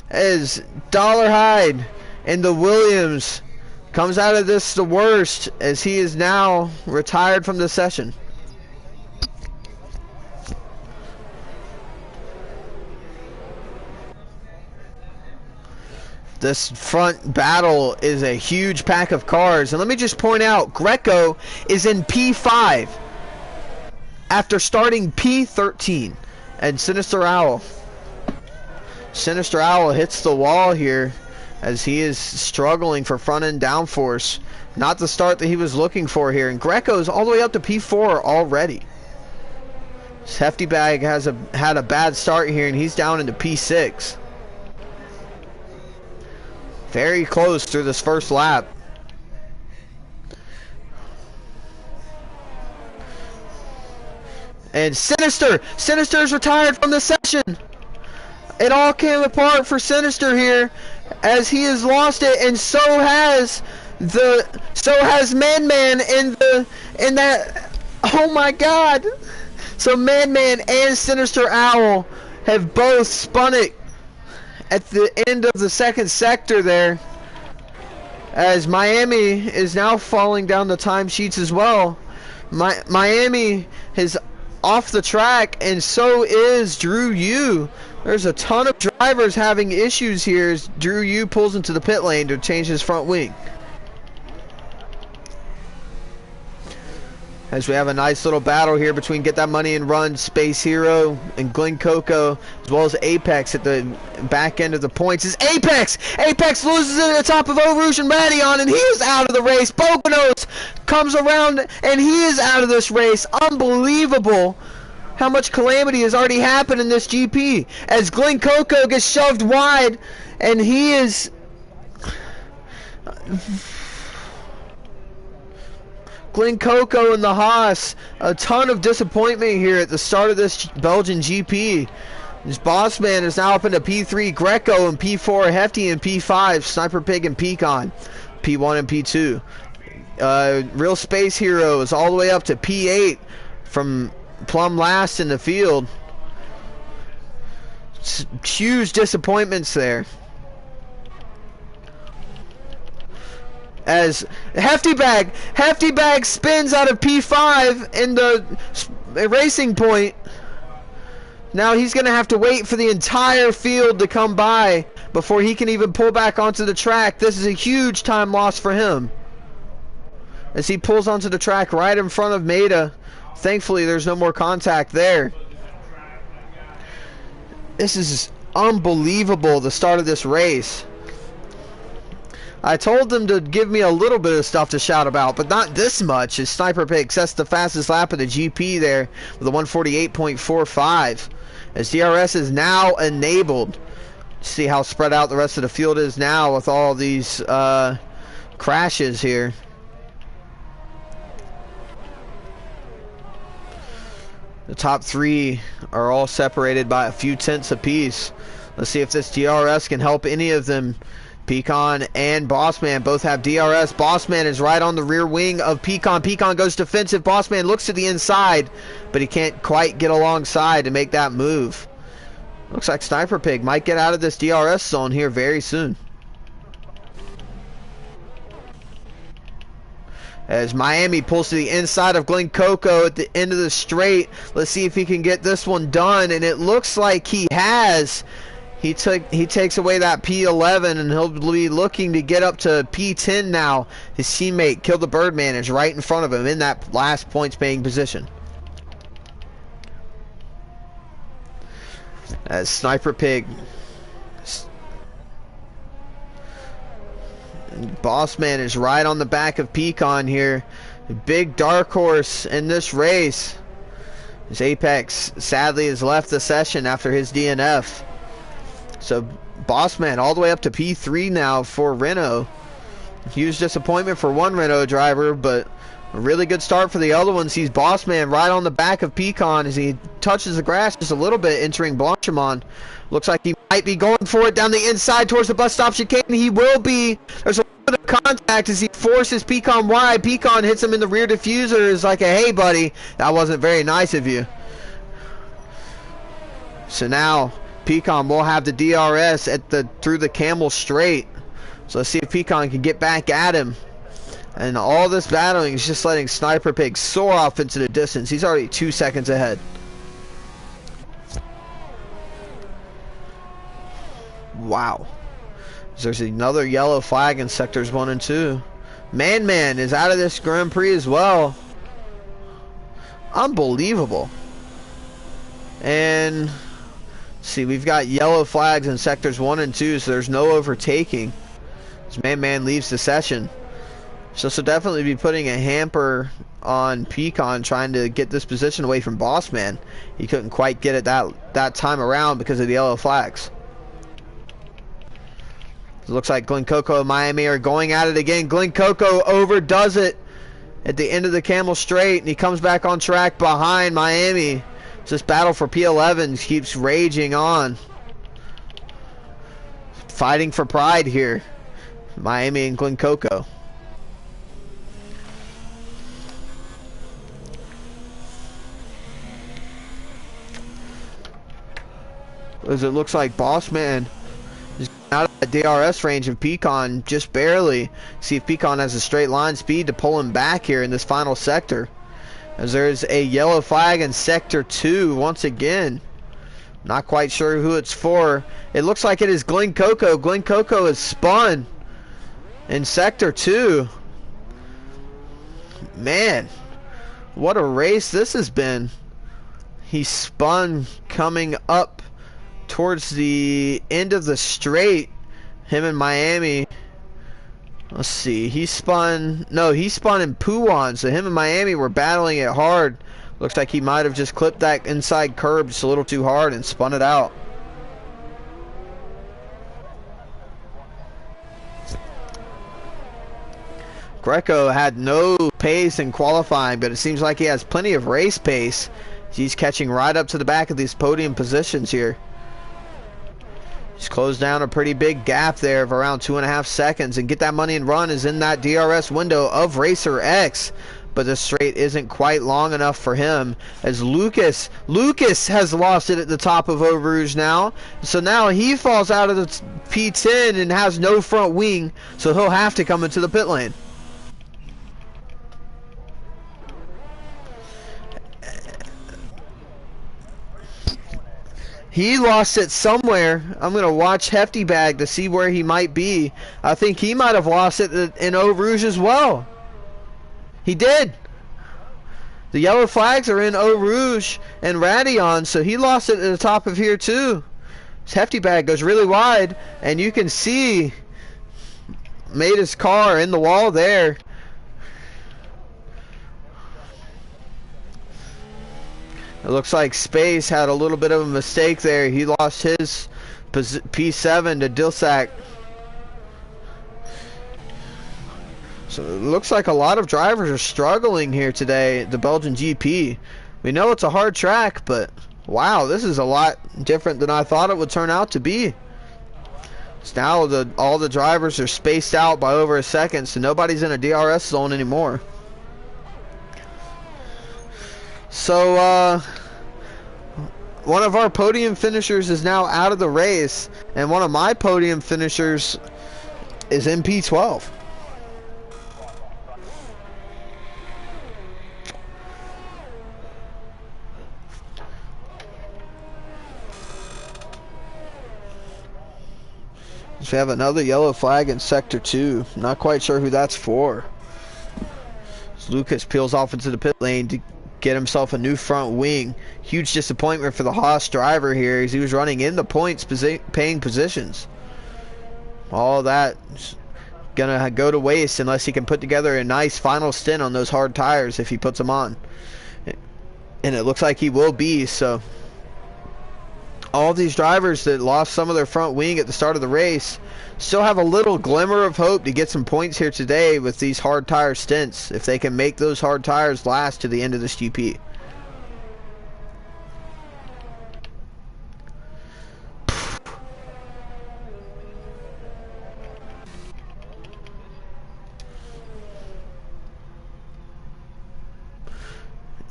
as Dollar Hyde and the Williams comes out of this the worst, as he is now retired from the session. This front battle is a huge pack of cars, and let me just point out, Greco is in P5 after starting P13. And Sinister Owl. Sinister Owl hits the wall here as he is struggling for front end downforce. Not the start that he was looking for here. And Greco's all the way up to P4 already. This Hefty Bag has had a bad start here, and he's down into P6. Very close through this first lap. And Sinister is retired from the session. It all came apart for Sinister here as he has lost it, and so has Man in that. Oh my God. So Man and Sinister Owl have both spun it at the end of the second sector there, as Miami is now falling down the timesheets as well. Miami is off the track, and so is Drew Yu. There's a ton of drivers having issues here as Drew Yu pulls into the pit lane to change his front wing. As we have a nice little battle here between Get That Money and Run, Space Hero, and Glen Coco, as well as Apex at the back end of the points. Is Apex! Apex loses it at the top of Eau Rouge and Radion, and he is out of the race. Boganos comes around, and he is out of this race. Unbelievable how much calamity has already happened in this GP. As Glen Coco gets shoved wide, and he is... Glen Coco and the Haas, a ton of disappointment here at the start of this Belgian GP. This Bossman is now up into P3, Greco and P4, Hefty and P5, Sniper Pig and Pecan, P1 and P2. Real Space Hero is all the way up to P8 from plumb last in the field. Huge disappointments there. As Hefty Bag spins out of P5 in the racing point. Now he's going to have to wait for the entire field to come by before he can even pull back onto the track. This is a huge time loss for him, as he pulls onto the track right in front of Maida. Thankfully, there's no more contact there. This is unbelievable, the start of this race. I told them to give me a little bit of stuff to shout about, but not this much, as Sniper Pig sets the fastest lap of the GP there with a 148.45. As DRS is now enabled. See how spread out the rest of the field is now with all these crashes here. The top three are all separated by a few tenths apiece. Let's see if this DRS can help any of them. Pecan and Bossman both have DRS. Bossman is right on the rear wing of Pecan. Pecan goes defensive. Bossman looks to the inside, but he can't quite get alongside to make that move. Looks like Sniper Pig might get out of this DRS zone here very soon. As Miami pulls to the inside of Glen Coco at the end of the straight. Let's see if he can get this one done, and it looks like he has. He takes away that P11, and he'll be looking to get up to P10 now. His teammate, Kill the Birdman, is right in front of him in that last points paying position. As Sniper Pig, Bossman is right on the back of Pecan here. Big dark horse in this race. As Apex sadly has left the session after his DNF. So Bossman all the way up to P3 now for Renault. Huge disappointment for one Renault driver, but a really good start for the other one. Sees Bossman right on the back of Pecan as he touches the grass just a little bit, entering Blanchimont. Looks like he might be going for it down the inside towards the bus stop chicane. He will be. There's a little bit of contact as he forces Pecan wide. Pecan hits him in the rear diffuser. Is like a, hey buddy, that wasn't very nice of you. So now Pecan will have the DRS at through the Camel Straight. So let's see if Pecan can get back at him. And all this battling is just letting Sniper Pig soar off into the distance. He's already 2 seconds ahead. Wow. There's another yellow flag in sectors 1 and 2. Man is out of this Grand Prix as well. Unbelievable. And see, we've got yellow flags in sectors 1 and 2, so there's no overtaking. This man leaves the session. So this will definitely be putting a hamper on Pecan trying to get this position away from Bossman. He couldn't quite get it that time around because of the yellow flags. It looks like Glen Coco and Miami are going at it again. Glen Coco overdoes it at the end of the Camel Straight, and he comes back on track behind Miami. This battle for P11 keeps raging on. Fighting for pride here, Miami and Glen Coco. As it looks like Bossman is out of the DRS range of Pecan just barely. See if Pecan has a straight line speed to pull him back here in this final sector. As there's a yellow flag in sector 2 once again. Not quite sure who it's for. It looks like it is Glen Coco. Glen Coco is spun in sector 2. Man, what a race this has been. He spun coming up towards the end of the straight. Him and Miami. Let's see. He spun in Puwan, so him and Miami were battling it hard. Looks like he might have just clipped that inside curb just a little too hard and spun it out. Greco had no pace in qualifying, but it seems like he has plenty of race pace. He's catching right up to the back of these podium positions here. He's closed down a pretty big gap there of around 2.5 seconds, and Get That Money and Run is in that DRS window of Racer X, but the straight isn't quite long enough for him, as Lucas has lost it at the top of Eau Rouge now, so now he falls out of the P10 and has no front wing, so he'll have to come into the pit lane. He lost it somewhere. I'm going to watch Hefty Bag to see where he might be. I think he might have lost it in Eau Rouge as well. He did. The yellow flags are in Eau Rouge and Radion, so he lost it at the top of here too. His Hefty Bag goes really wide, and you can see made his car in the wall there. It looks like Space had a little bit of a mistake there. He lost his P7 to Dilsack. So it looks like a lot of drivers are struggling here today at the Belgian GP. We know it's a hard track, but wow, this is a lot different than I thought it would turn out to be. So now all the drivers are spaced out by over a second, so nobody's in a DRS zone anymore. So, one of our podium finishers is now out of the race, and one of my podium finishers is in P12. So we have another yellow flag in Sector 2. Not quite sure who that's for. So Lucas peels off into the pit lane to get himself a new front wing. Huge disappointment for the Haas driver here as he was running in the points paying positions. All that's gonna go to waste unless he can put together a nice final stint on those hard tires if he puts them on. And it looks like he will be, so all these drivers that lost some of their front wing at the start of the race still have a little glimmer of hope to get some points here today with these hard tire stints, if they can make those hard tires last to the end of this GP.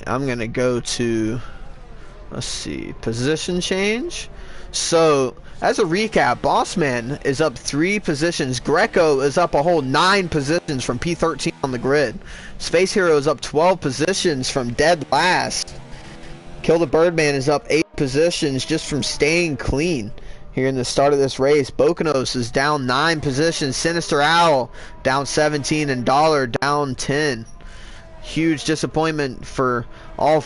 I'm gonna go to, let's see, position change. So as a recap, Bossman is up 3 positions. Greco is up a whole 9 positions from P13 on the grid. Space Hero is up 12 positions from dead last. Kill the Birdman is up 8 positions just from staying clean here in the start of this race. Bokanos is down 9 positions. Sinister Owl down 17, and Dollar down 10. Huge disappointment for all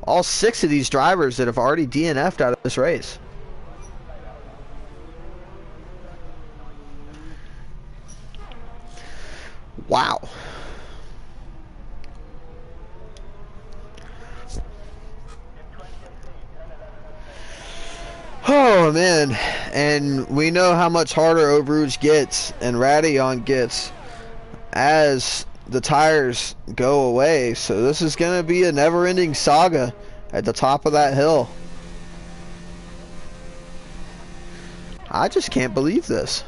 all 6 of these drivers that have already DNF'd out of this race. Wow. Oh man, and we know how much harder Overage gets and Radeon gets as the tires go away, so this is going to be a never-ending saga at the top of that hill. I just can't believe this.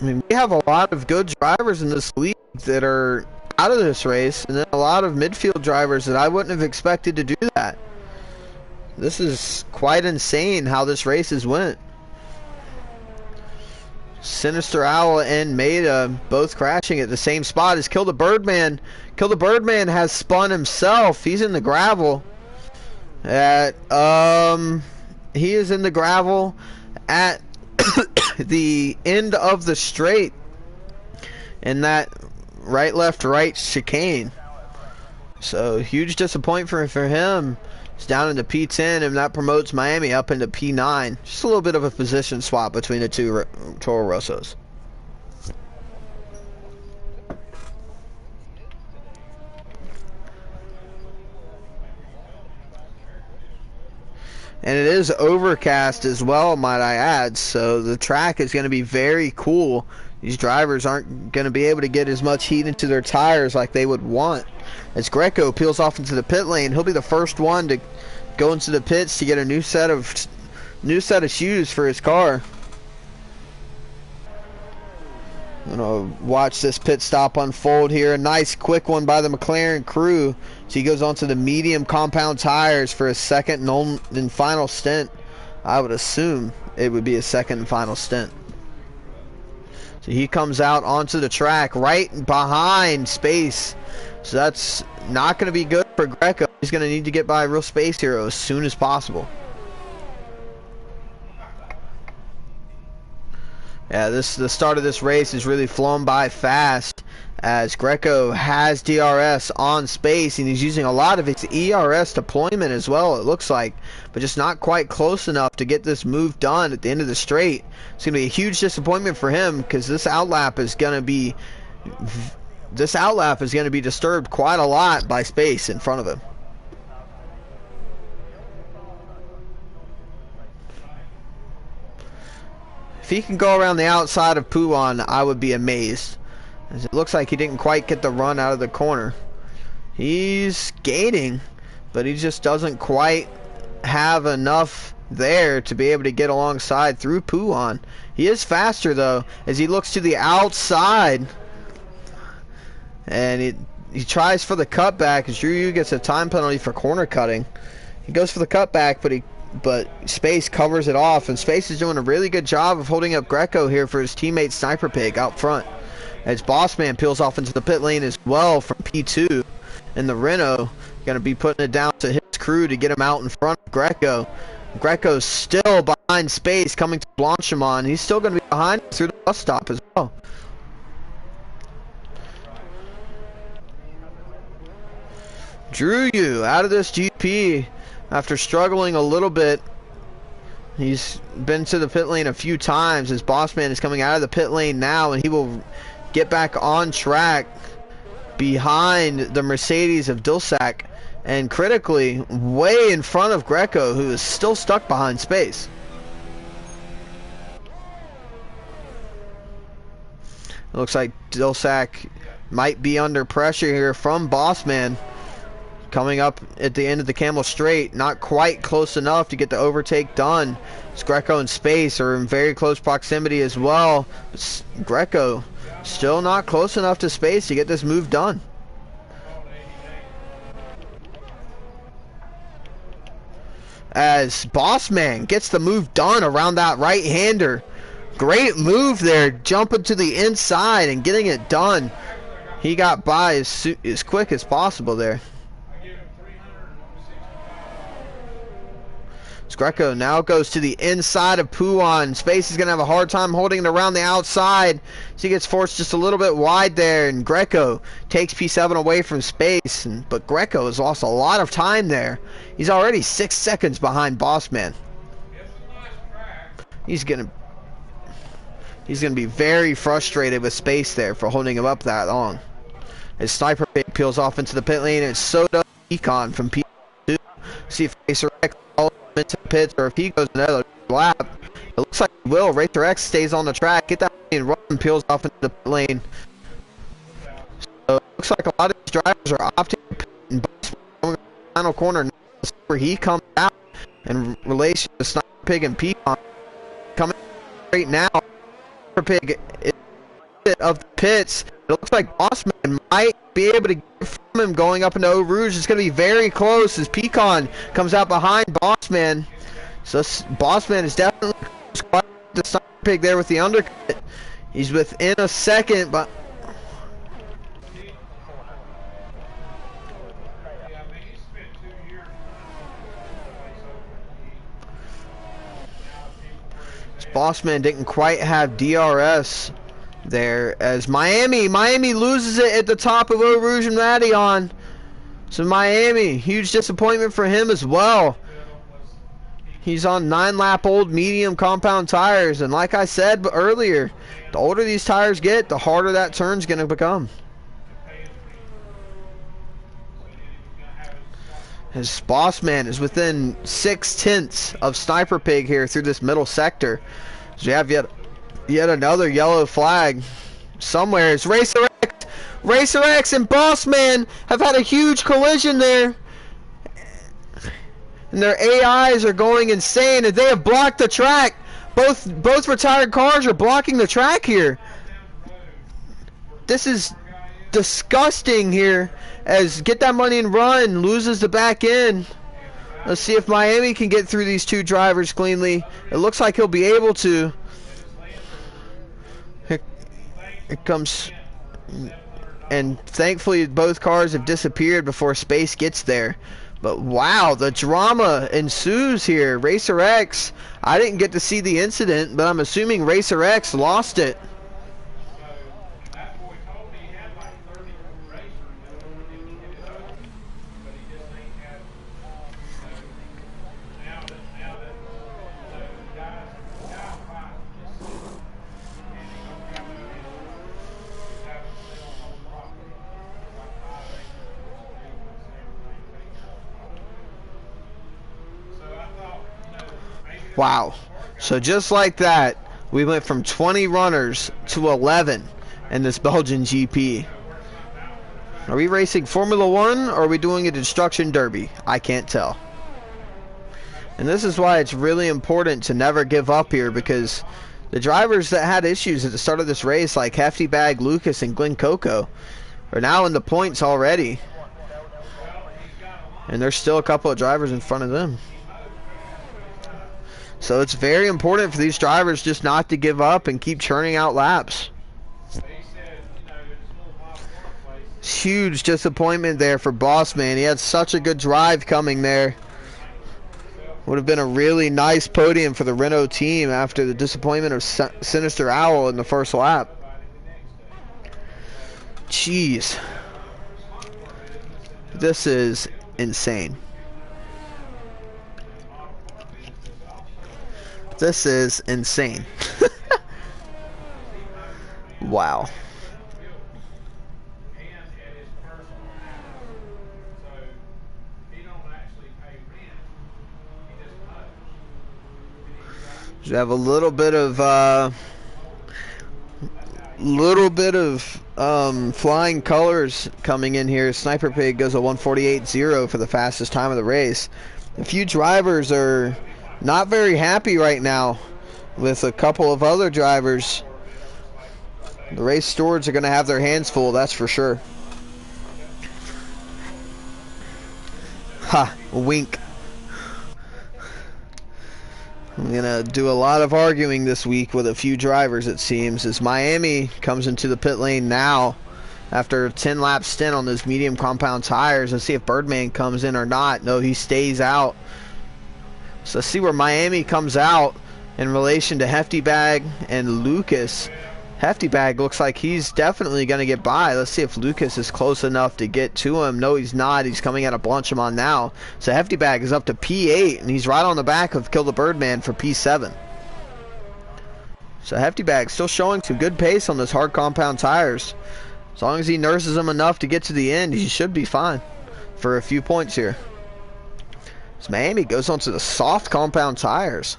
I mean, we have a lot of good drivers in this league that are out of this race, and then a lot of midfield drivers that I wouldn't have expected to do that. This is quite insane how this race has went. Sinister Owl and Maida both crashing at the same spot as Kill the Birdman. Kill the Birdman has spun himself. He's in the gravel. He is in the gravel at the end of the straight in that right left right chicane. So huge disappointment for him. It's down into P10, and that promotes Miami up into P9. Just a little bit of a position swap between the two Toro Rossos. And it is overcast as well, might I add, so the track is going to be very cool. These drivers aren't going to be able to get as much heat into their tires like they would want. As Greco peels off into the pit lane, he'll be the first one to go into the pits to get a new set of shoes for his car. I'm gonna watch this pit stop unfold here. A nice quick one by the McLaren crew. So he goes on to the medium compound tires for a second and final stint. I would assume it would be a second and final stint. So he comes out onto the track right behind Space. So that's not going to be good for Greco. He's going to need to get by Real Space Hero as soon as possible. Yeah, the start of this race is really flown by fast as Greco has DRS on Space, and he's using a lot of his ERS deployment as well, it looks like, but just not quite close enough to get this move done at the end of the straight. It's going to be a huge disappointment for him because this outlap is going to be disturbed quite a lot by Space in front of him. If he can go around the outside of Puan, I would be amazed. As it looks like he didn't quite get the run out of the corner. He's gaining, but he just doesn't quite have enough there to be able to get alongside through Puan. He is faster though, as he looks to the outside. And he tries for the cutback as Ryu gets a time penalty for corner cutting. He goes for the cutback, but Space covers it off, and Space is doing a really good job of holding up Greco here for his teammate Sniper Pig out front. As Bossman peels off into the pit lane as well from P2, and the Renault going to be putting it down to his crew to get him out in front of Greco. Greco's still behind Space coming to Blanchimont. He's still going to be behind through the bus stop as well. Drew you out of this GP after struggling a little bit. He's been to the pit lane a few times as Bossman is coming out of the pit lane now, and he will get back on track behind the Mercedes of Dilsack, and critically way in front of Greco, who is still stuck behind Space. It looks like Dilsack might be under pressure here from Bossman. Coming up at the end of the Camel Straight, not quite close enough to get the overtake done. Greco and Space are in very close proximity as well. Greco still not close enough to Space to get this move done. As Bossman gets the move done around that right-hander. Great move there, jumping to the inside and getting it done. He got by as quick as possible there. Greco now goes to the inside of Puan. Space is going to have a hard time holding it around the outside. So he gets forced just a little bit wide there. And Greco takes P7 away from Space. But Greco has lost a lot of time there. He's already 6 seconds behind Bossman. He's going to be very frustrated with Space there for holding him up that long. His Sniper Pig peels off into the pit lane. And so does Econ from P2. See if Racer X into the pits, or if he goes another lap. It looks like he will. Racer X stays on the track, get that and run, and peels off into the pit lane. So it looks like a lot of these drivers are opting to pit and going to the final corner. That's where he comes out in relation to Sniper Pig and Pecan coming right now. Sniper Pig is of the pits. It looks like Bossman might be able to get from him going up into Eau Rouge. It's going to be very close as Pecan comes out behind Bossman. So Bossman is definitely the Sniper Pig there with the undercut. He's within a second, but Bossman didn't quite have DRS there as Miami loses it at the top of Eau Rouge and Radion. So Miami, huge disappointment for him as well. He's on 9-lap-old medium compound tires, and like I said earlier, the older these tires get, the harder that turn's going to become. As Bossman is within 6/10 of Sniper Pig here through this middle sector. So you have yet another yellow flag somewhere. It's Racer X and Bossman have had a huge collision there. And their AIs are going insane and they have blocked the track. Both retired cars are blocking the track here. This is disgusting here as Get That Money and Run loses the back end. Let's see if Miami can get through these two drivers cleanly. It looks like he'll be able to. Here comes, and thankfully both cars have disappeared before Space gets there. But wow, the drama ensues here. Racer X, I didn't get to see the incident, but I'm assuming Racer X lost it. Wow. So just like that, we went from 20 runners to 11 in this Belgian GP. Are we racing Formula 1 or are we doing a destruction derby? I can't tell. And this is why it's really important to never give up here, because the drivers that had issues at the start of this race, like Hefty Bag, Lucas, and Glenn Coco, are now in the points already. And there's still a couple of drivers in front of them. So it's very important for these drivers just not to give up and keep churning out laps. Huge disappointment there for Bossman. He had such a good drive coming there. Would have been a really nice podium for the Renault team after the disappointment of Sinister Owl in the first lap. Jeez. This is insane. This is insane. Wow. We have a little bit of flying colors coming in here. Sniper Pig goes a 148.0 for the fastest time of the race. A few drivers are not very happy right now with a couple of other drivers. The race stewards are going to have their hands full, that's for sure. Ha, wink. I'm going to do a lot of arguing this week with a few drivers, it seems, as Miami comes into the pit lane now after a 10-lap stint on those medium compound tires. Let's see if Birdman comes in or not. No, he stays out. So let's see where Miami comes out in relation to Hefty Bag and Lucas. Hefty Bag looks like he's definitely going to get by. Let's see if Lucas is close enough to get to him. No, he's not. He's coming out of Blanchimont now. So Hefty Bag is up to P8, and he's right on the back of Kill the Birdman for P7. So Hefty Bag still showing some good pace on those hard compound tires. As long as he nurses them enough to get to the end, he should be fine for a few points here. So Miami goes on to the soft compound tires.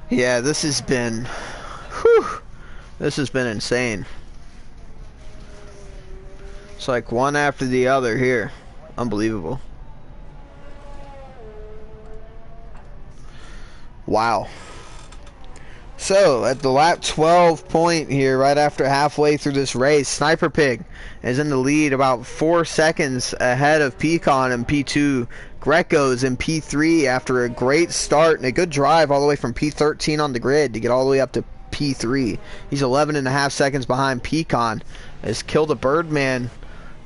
Yeah, this has been, this has been insane. It's like one after the other here. Unbelievable. Wow. So, at the lap 12 point here, right after halfway through this race, Sniper Pig is in the lead about 4 seconds ahead of Pecan and P2. Greco's in P3 after a great start and a good drive all the way from P13 on the grid to get all the way up to P3. He's 11.5 seconds behind Pecan. Has killed a Birdman,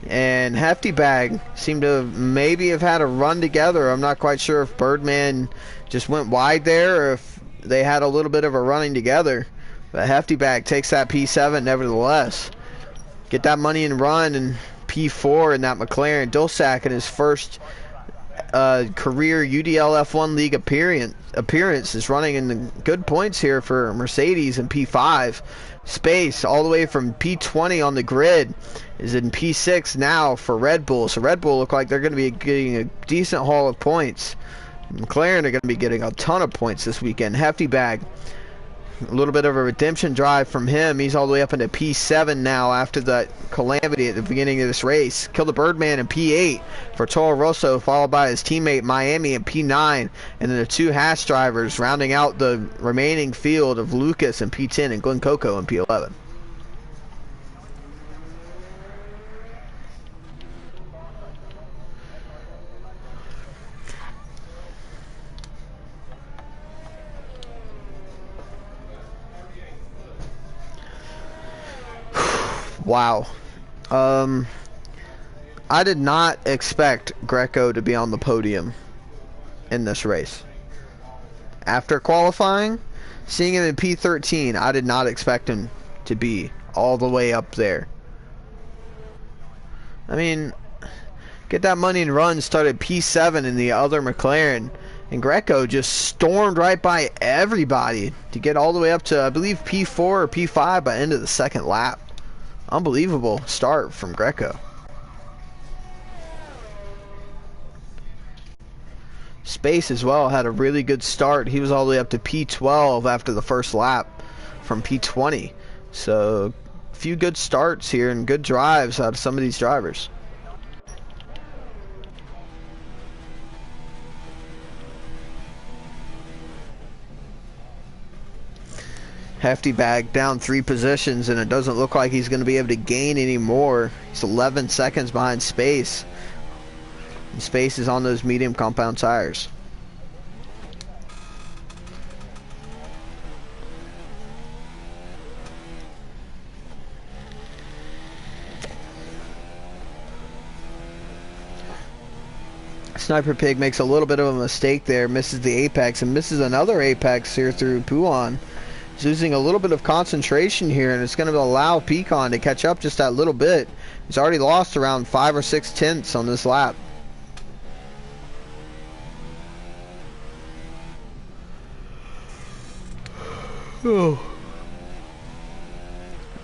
and Hefty Bag seem to maybe have had a run together. I'm not quite sure if Birdman just went wide there or if they had a little bit of a running together. But Hefty Bag takes that P7 nevertheless. Get that money and run, and P4 in that McLaren. Dulsac in his first career UDL F1 League appearance is running in the good points here for Mercedes in P5. Space all the way from P20 on the grid is in P6 now for Red Bull. So Red Bull look like they're going to be getting a decent haul of points. McLaren are going to be getting a ton of points this weekend. Hefty Bag, a little bit of a redemption drive from him. He's all the way up into P7 now after that calamity at the beginning of this race. Kill the Birdman in P8 for Toro Rosso, followed by his teammate Miami in P9, and then the two Haas drivers rounding out the remaining field of Lucas in P10 and Glenn Coco in P11. Wow. I did not expect Greco to be on the podium in this race. After qualifying, seeing him in P13, I did not expect him to be all the way up there. I mean, get that money and run started P7 in the other McLaren, and Greco just stormed right by everybody to get all the way up to, I believe, P4 or P5 by the end of the second lap. Unbelievable start from Greco. Space as well had a really good start. He was all the way up to P12 after the first lap from P20. So a few good starts here and good drives out of some of these drivers. Hefty Bag down 3 positions, and it doesn't look like he's going to be able to gain any more. He's 11 seconds behind Space. And Space is on those medium compound tires. Sniper Pig makes a little bit of a mistake there, misses the apex, and misses another apex here through Pouan. He's losing a little bit of concentration here, and it's going to allow Pecan to catch up just that little bit. He's already lost around 5 or 6 tenths on this lap. Oh.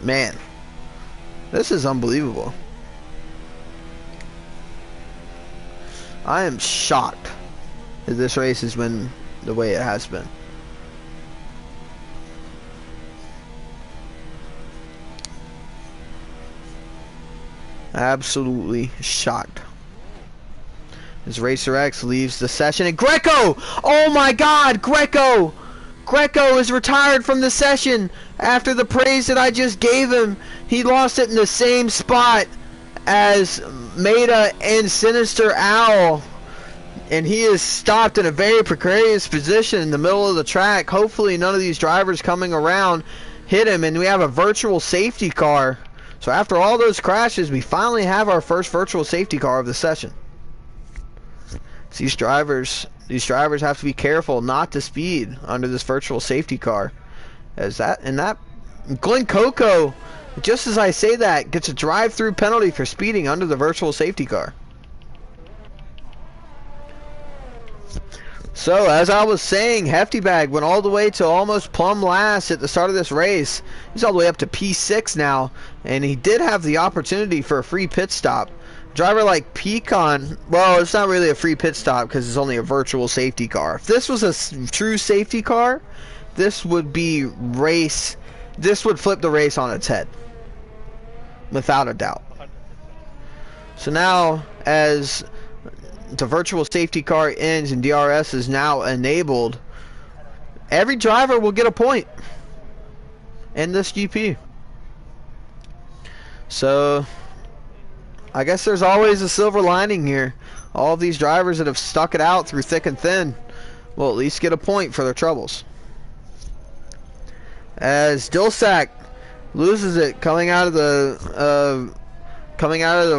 Man, this is unbelievable. I am shocked that this race has been the way it has been. Absolutely shocked. As Racer X leaves the session, and Greco! Oh my God, Greco! Greco is retired from the session after the praise that I just gave him. He lost it in the same spot as Maida and Sinister Owl. And he is stopped in a very precarious position in the middle of the track. Hopefully none of these drivers coming around hit him, and we have a virtual safety car. So after all those crashes, we finally have our first virtual safety car of the session. These drivers have to be careful not to speed under this virtual safety car. Glen Coco, just as I say that, gets a drive-through penalty for speeding under the virtual safety car. So, as I was saying, Hefty Bag went all the way to almost plumb last at the start of this race. He's all the way up to P6 now, and he did have the opportunity for a free pit stop. Driver like Pecan, well, it's not really a free pit stop because it's only a virtual safety car. If this was a true safety car, this would be this would flip the race on its head, without a doubt. So now, as the virtual safety car ends and DRS is now enabled, every driver will get a point in this GP. So I guess there's always a silver lining here. All of these drivers that have stuck it out through thick and thin will at least get a point for their troubles. As Dilsack loses it coming out of the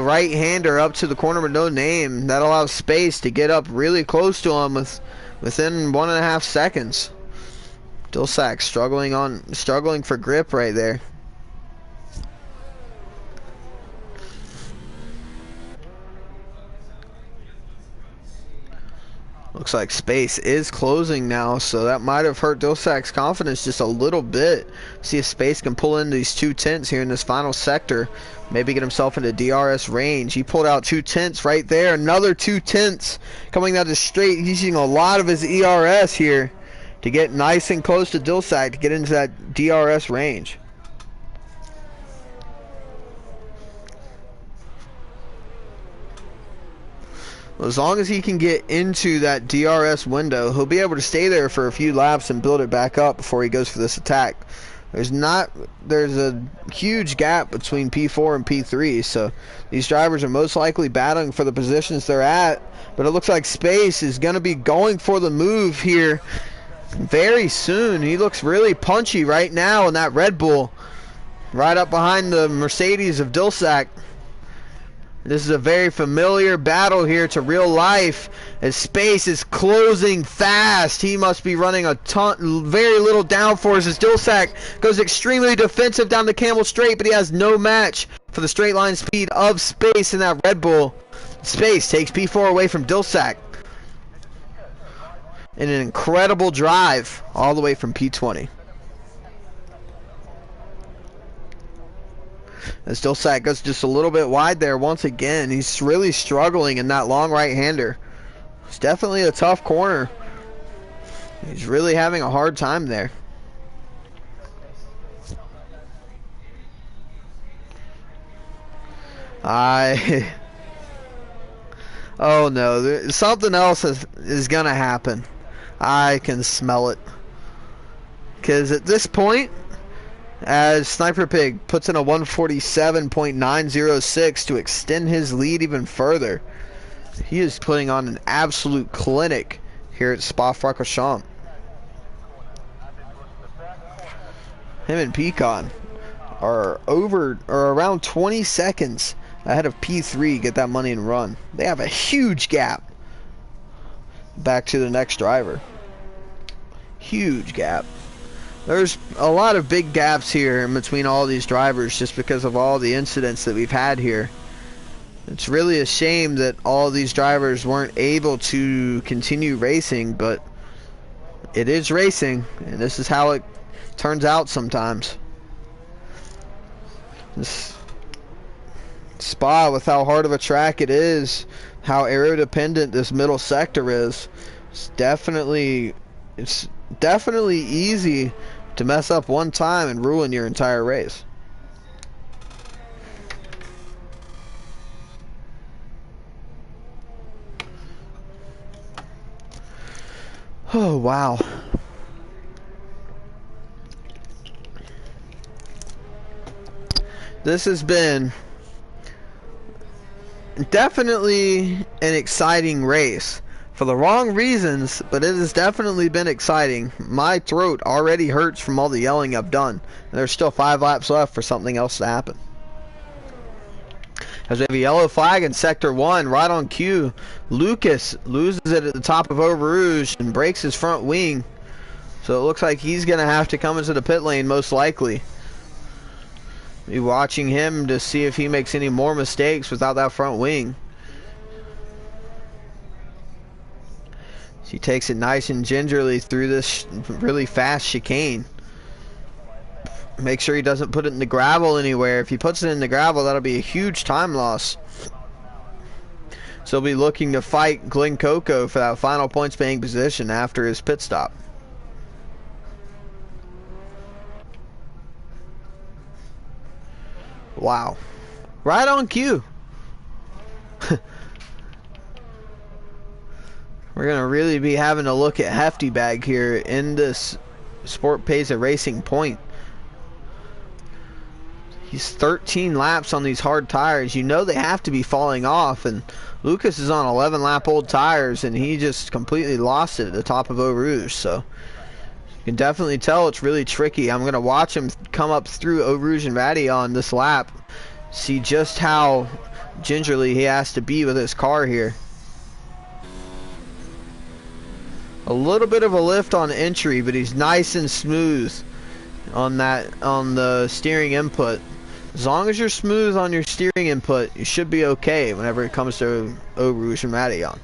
right-hander up to the corner with no name. That allows Space to get up really close to him within 1.5 seconds. Dilsack struggling for grip right there. Looks like Space is closing now, so that might have hurt Dilsack's confidence just a little bit. See if Space can pull in these 2 tenths here in this final sector. Maybe get himself into DRS range. He pulled out 2 tenths right there. Another 2 tenths coming down the straight. He's using a lot of his ERS here to get nice and close to Dilsack to get into that DRS range. As long as he can get into that DRS window, he'll be able to stay there for a few laps and build it back up before he goes for this attack. There's a huge gap between P4 and P3, so these drivers are most likely battling for the positions they're at. But it looks like Space is going to be going for the move here very soon. He looks really punchy right now in that Red Bull, right up behind the Mercedes of Dilsack. This is a very familiar battle here to real life, as Space is closing fast. He must be running very little downforce as Dilsack goes extremely defensive down the Camel Straight, but he has no match for the straight line speed of Space in that Red Bull. Space takes P4 away from Dilsack in an incredible drive all the way from P20. As Dilsack goes just a little bit wide there once again. He's really struggling in that long right-hander. It's definitely a tough corner. He's really having a hard time there. Oh no, something else is gonna happen. I can smell it. Because at this point, as Sniper Pig puts in a 147.906 to extend his lead even further, he is putting on an absolute clinic here at Spa-Francorchamps. Him and Pecan are around 20 seconds ahead of P3. Get that money and run. They have a huge gap back to the next driver. Huge gap. There's a lot of big gaps here in between all these drivers just because of all the incidents that we've had here. It's really a shame that all these drivers weren't able to continue racing, but it is racing, and this is how it turns out sometimes. This Spa, with how hard of a track it is, how aero-dependent this middle sector is, it's definitely easy to mess up one time and ruin your entire race. Oh, wow. This has been definitely an exciting race. For the wrong reasons, but it has definitely been exciting. My throat already hurts from all the yelling I've done. And there's still 5 laps left for something else to happen. As we have a yellow flag in Sector 1, right on cue. Lucas loses it at the top of Eau Rouge and breaks his front wing. So it looks like he's going to have to come into the pit lane most likely. Be watching him to see if he makes any more mistakes without that front wing. He takes it nice and gingerly through this really fast chicane. Make sure he doesn't put it in the gravel anywhere. If he puts it in the gravel, that'll be a huge time loss. So he'll be looking to fight Glenn Coco for that final points paying position after his pit stop. Wow. Right on cue. We're going to really be having a look at Hefty Bag here in this Sport Pays a Racing point. He's 13 laps on these hard tires. You know they have to be falling off, and Lucas is on 11 lap old tires, and he just completely lost it at the top of Eau Rouge. So you can definitely tell it's really tricky. I'm going to watch him come up through Eau Rouge and Vadillon this lap, see just how gingerly he has to be with his car here. A little bit of a lift on entry, but he's nice and smooth on the steering input. As long as you're smooth on your steering input, you should be okay whenever it comes to Eau Rouge and Vadillon.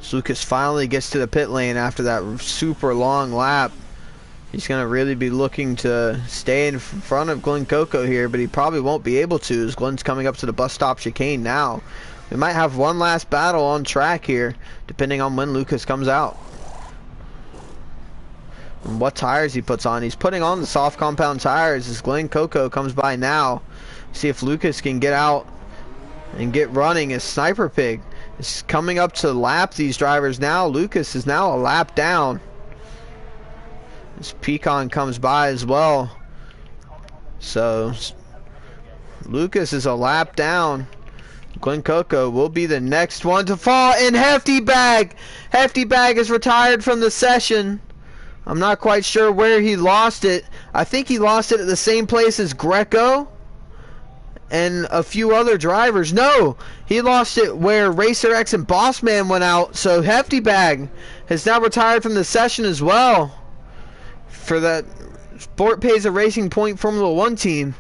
So Lucas finally gets to the pit lane after that super long lap. He's going to really be looking to stay in front of Glenn Coco here, but he probably won't be able to as Glenn's coming up to the bus stop chicane now. We might have one last battle on track here, depending on when Lucas comes out. And what tires he puts on. He's putting on the soft compound tires as Glenn Coco comes by now. See if Lucas can get out and get running as Sniper Pig is coming up to lap these drivers now. Lucas is now a lap down. As Pecan comes by as well. So Lucas is a lap down. Glenn Coco will be the next one to fall, and Hefty Bag is retired from the session. I'm not quite sure where he lost it. I think he lost it at the same place as Greco and a few other drivers. No, he lost it where Racer X and Bossman went out. So Hefty Bag has now retired from the session as well for that Sport Pays a Racing Point Formula 1 team.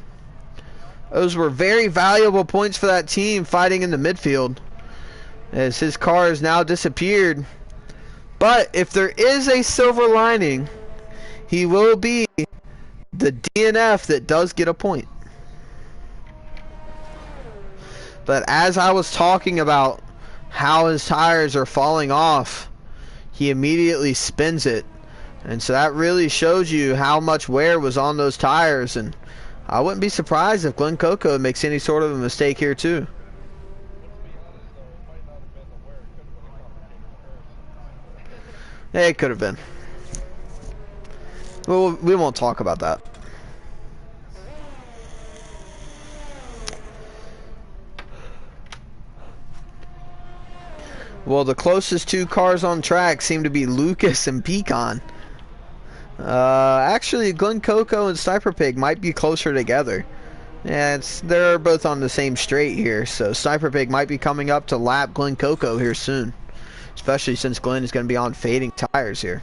Those were very valuable points for that team fighting in the midfield, as his car has now disappeared. But if there is a silver lining, he will be the DNF that does get a point. But as I was talking about how his tires are falling off, he immediately spins it. And so that really shows you how much wear was on those tires, and I wouldn't be surprised if Glenn Coco makes any sort of a mistake here too. Yeah, it could have been. Well, we won't talk about that. Well, the closest two cars on track seem to be Lucas and Pecan. Actually, Glenn Coco and Sniper Pig might be closer together. Yeah, they're both on the same straight here, so Sniper Pig might be coming up to lap Glenn Coco here soon. Especially since Glenn is going to be on fading tires here.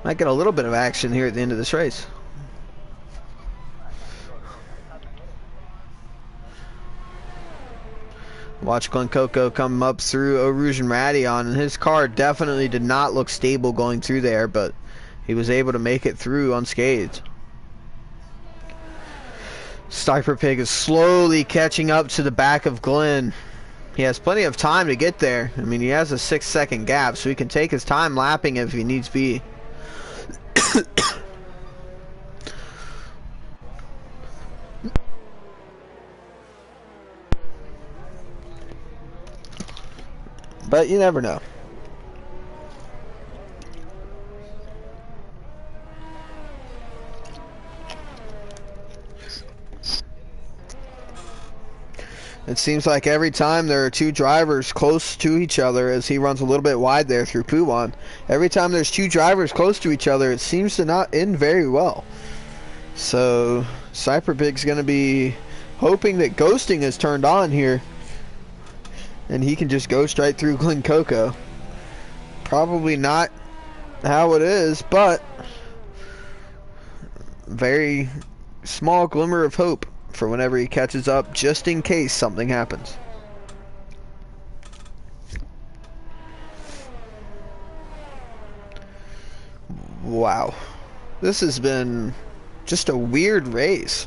Might get a little bit of action here at the end of this race. Watch Glenn Coco come up through Eau Rouge and Vadillon, and his car definitely did not look stable going through there, but he was able to make it through unscathed. Sniper Pig is slowly catching up to the back of Glenn. He has plenty of time to get there. I mean, he has a 6-second gap, so he can take his time lapping if he needs be. But you never know. It seems like every time there are two drivers close to each other, as he runs a little bit wide there through Puwan, every time there's two drivers close to each other, it seems to not end very well. So Cypher Pig's going to be hoping that ghosting is turned on here, and he can just go straight through Glen Coco. Probably not how it is, but very small glimmer of hope for whenever he catches up, just in case something happens. Wow. This has been just a weird race.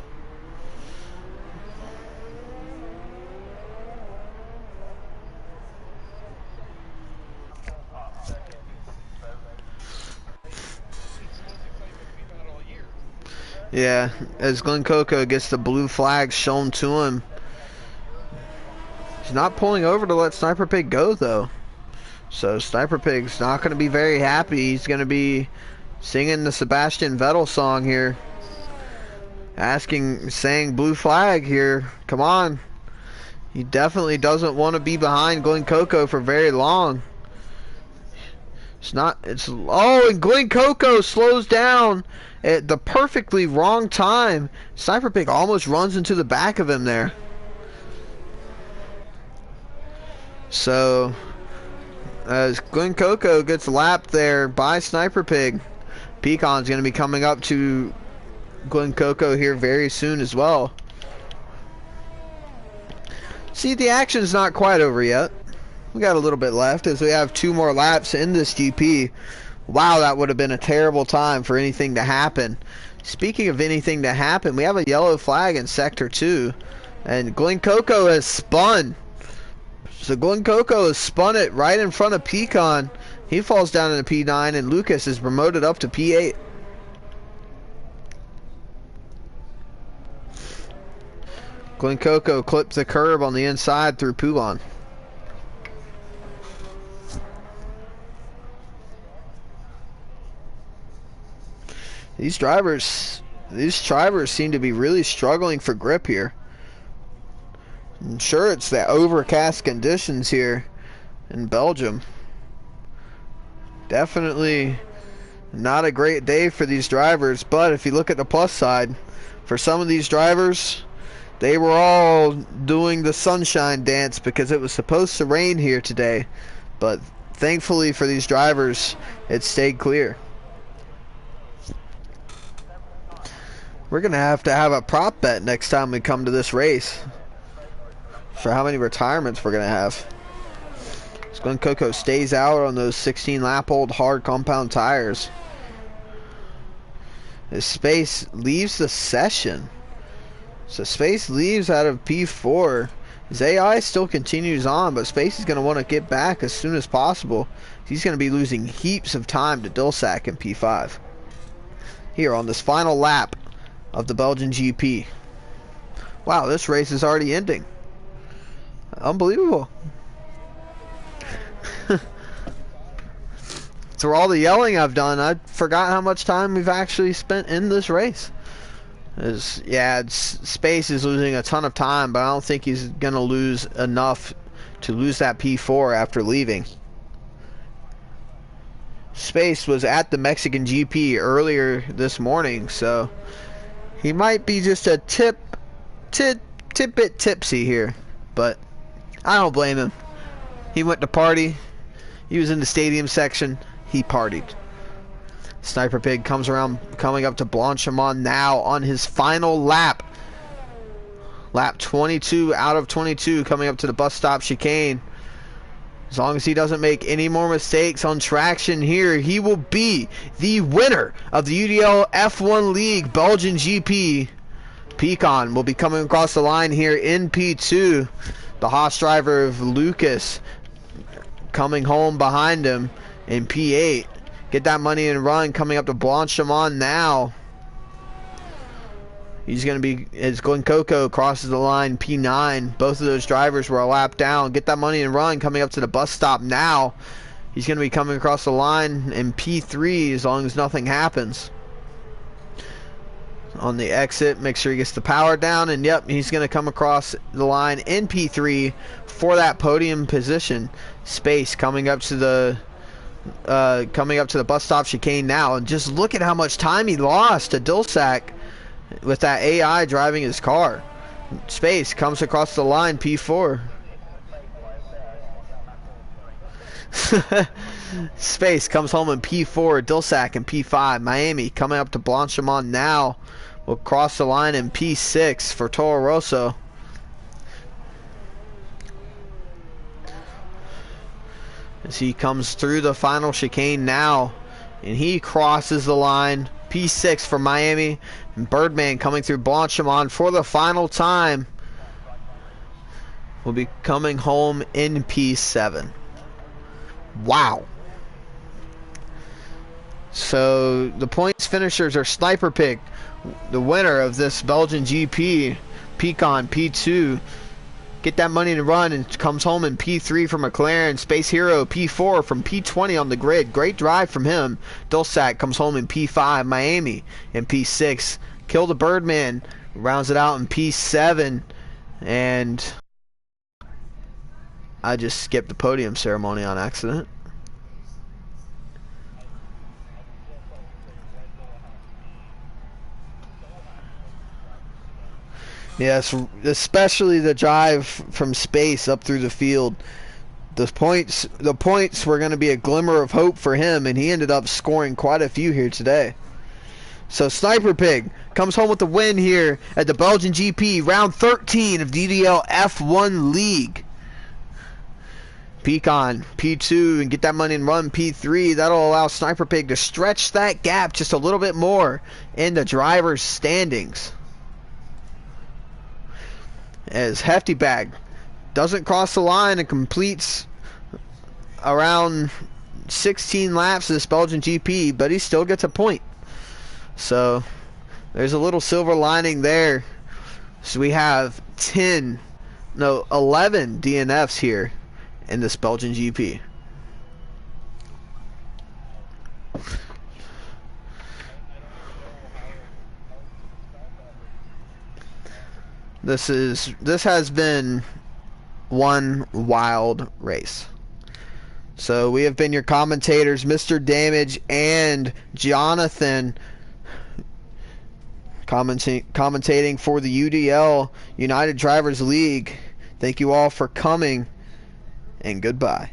Yeah, as Glen Coco gets the blue flag shown to him. He's not pulling over to let Sniper Pig go, though. So Sniper Pig's not going to be very happy. He's going to be singing the Sebastian Vettel song here. Saying blue flag here. Come on. He definitely doesn't want to be behind Glen Coco for very long. Oh, and Glen Coco slows down at the perfectly wrong time. Sniper Pig almost runs into the back of him there. So, as Glen Coco gets lapped there by Sniper Pig, Peacon's going to be coming up to Glen Coco here very soon as well. See, the action's not quite over yet. We got a little bit left as we have 2 more laps in this GP. Wow, that would have been a terrible time for anything to happen. Speaking of anything to happen, we have a yellow flag in Sector 2. And Glen Coco has spun. So Glen Coco has spun it right in front of Pecan. He falls down into P9 and Lucas is promoted up to P8. Glen Coco clipped the curb on the inside through Puwan. These drivers seem to be really struggling for grip here. I'm sure it's the overcast conditions here in Belgium. Definitely not a great day for these drivers, but if you look at the plus side, for some of these drivers, they were all doing the sunshine dance because it was supposed to rain here today. But thankfully for these drivers, it stayed clear. We're going to have a prop bet next time we come to this race for how many retirements we're going to have. So Glen Coco stays out on those 16-lap-old hard compound tires. His Space leaves the session. So Space leaves out of P4. His AI still continues on, but Space is going to want to get back as soon as possible. He's going to be losing heaps of time to Dilsack in P5. Here on this final lap of the Belgian GP. Wow, this race is already ending. Unbelievable. For all the yelling I've done, I forgot how much time we've actually spent in this race. Space is losing a ton of time, but I don't think he's going to lose enough to lose that P4 after leaving. Space was at the Mexican GP earlier this morning, so he might be just a tidbit tipsy here, but I don't blame him. He went to party. He was in the stadium section. He partied. Sniper Pig coming up to Blanchimont now on his final lap. Lap 22 out of 22, coming up to the bus stop chicane. As long as he doesn't make any more mistakes on traction here, he will be the winner of the UDL F1 League Belgian GP. Pecan will be coming across the line here in P2. The Haas driver of Lucas coming home behind him in P8. Get that money and run coming up to Blanchimont now. He's going to be, as Glen Coco crosses the line, P9. Both of those drivers were a lap down. Get that money and run coming up to the bus stop now. He's going to be coming across the line in P3 as long as nothing happens. on the exit. Make sure he gets the power down, and yep, he's going to come across the line in P3 for that podium position. Space coming up to the bus stop chicane now, and just look at how much time he lost to Dulsack with that AI driving his car. Space comes across the line, P4. Space comes home in P4, Dulsack in P5. Miami coming up to Blanchimont now. Will cross the line in P6 for Toro Rosso. As he comes through the final chicane now, and he crosses the line. P6 for Miami. And Birdman coming through Blanchimont for the final time will be coming home in P7. Wow. So the points finishers are Sniper Pig, the winner of this Belgian GP, Pecan P2. Get that money to run, and comes home in P3 from McLaren. Space Hero P4 from P20 on the grid. Great drive from him. Dulsack comes home in P5. Miami in P6. Kill the Birdman rounds it out in P7. And I just skipped the podium ceremony on accident. Yes, especially the drive from Space up through the field. The points were going to be a glimmer of hope for him, and he ended up scoring quite a few here today. So Sniper Pig comes home with the win here at the Belgian GP, round 13 of DDL F1 League. Pecan P2 and get that money and run P3. That'll allow Sniper Pig to stretch that gap just a little bit more in the driver's standings. As Hefty Bag doesn't cross the line and completes around 16 laps of this Belgian GP, but he still gets a point. So there's a little silver lining there. So we have 11 DNFs here in this Belgian GP. This has been one wild race. So we have been your commentators, Mr. Damage and Jonathan, commentating for the UDL United Drivers League. Thank you all for coming, and goodbye.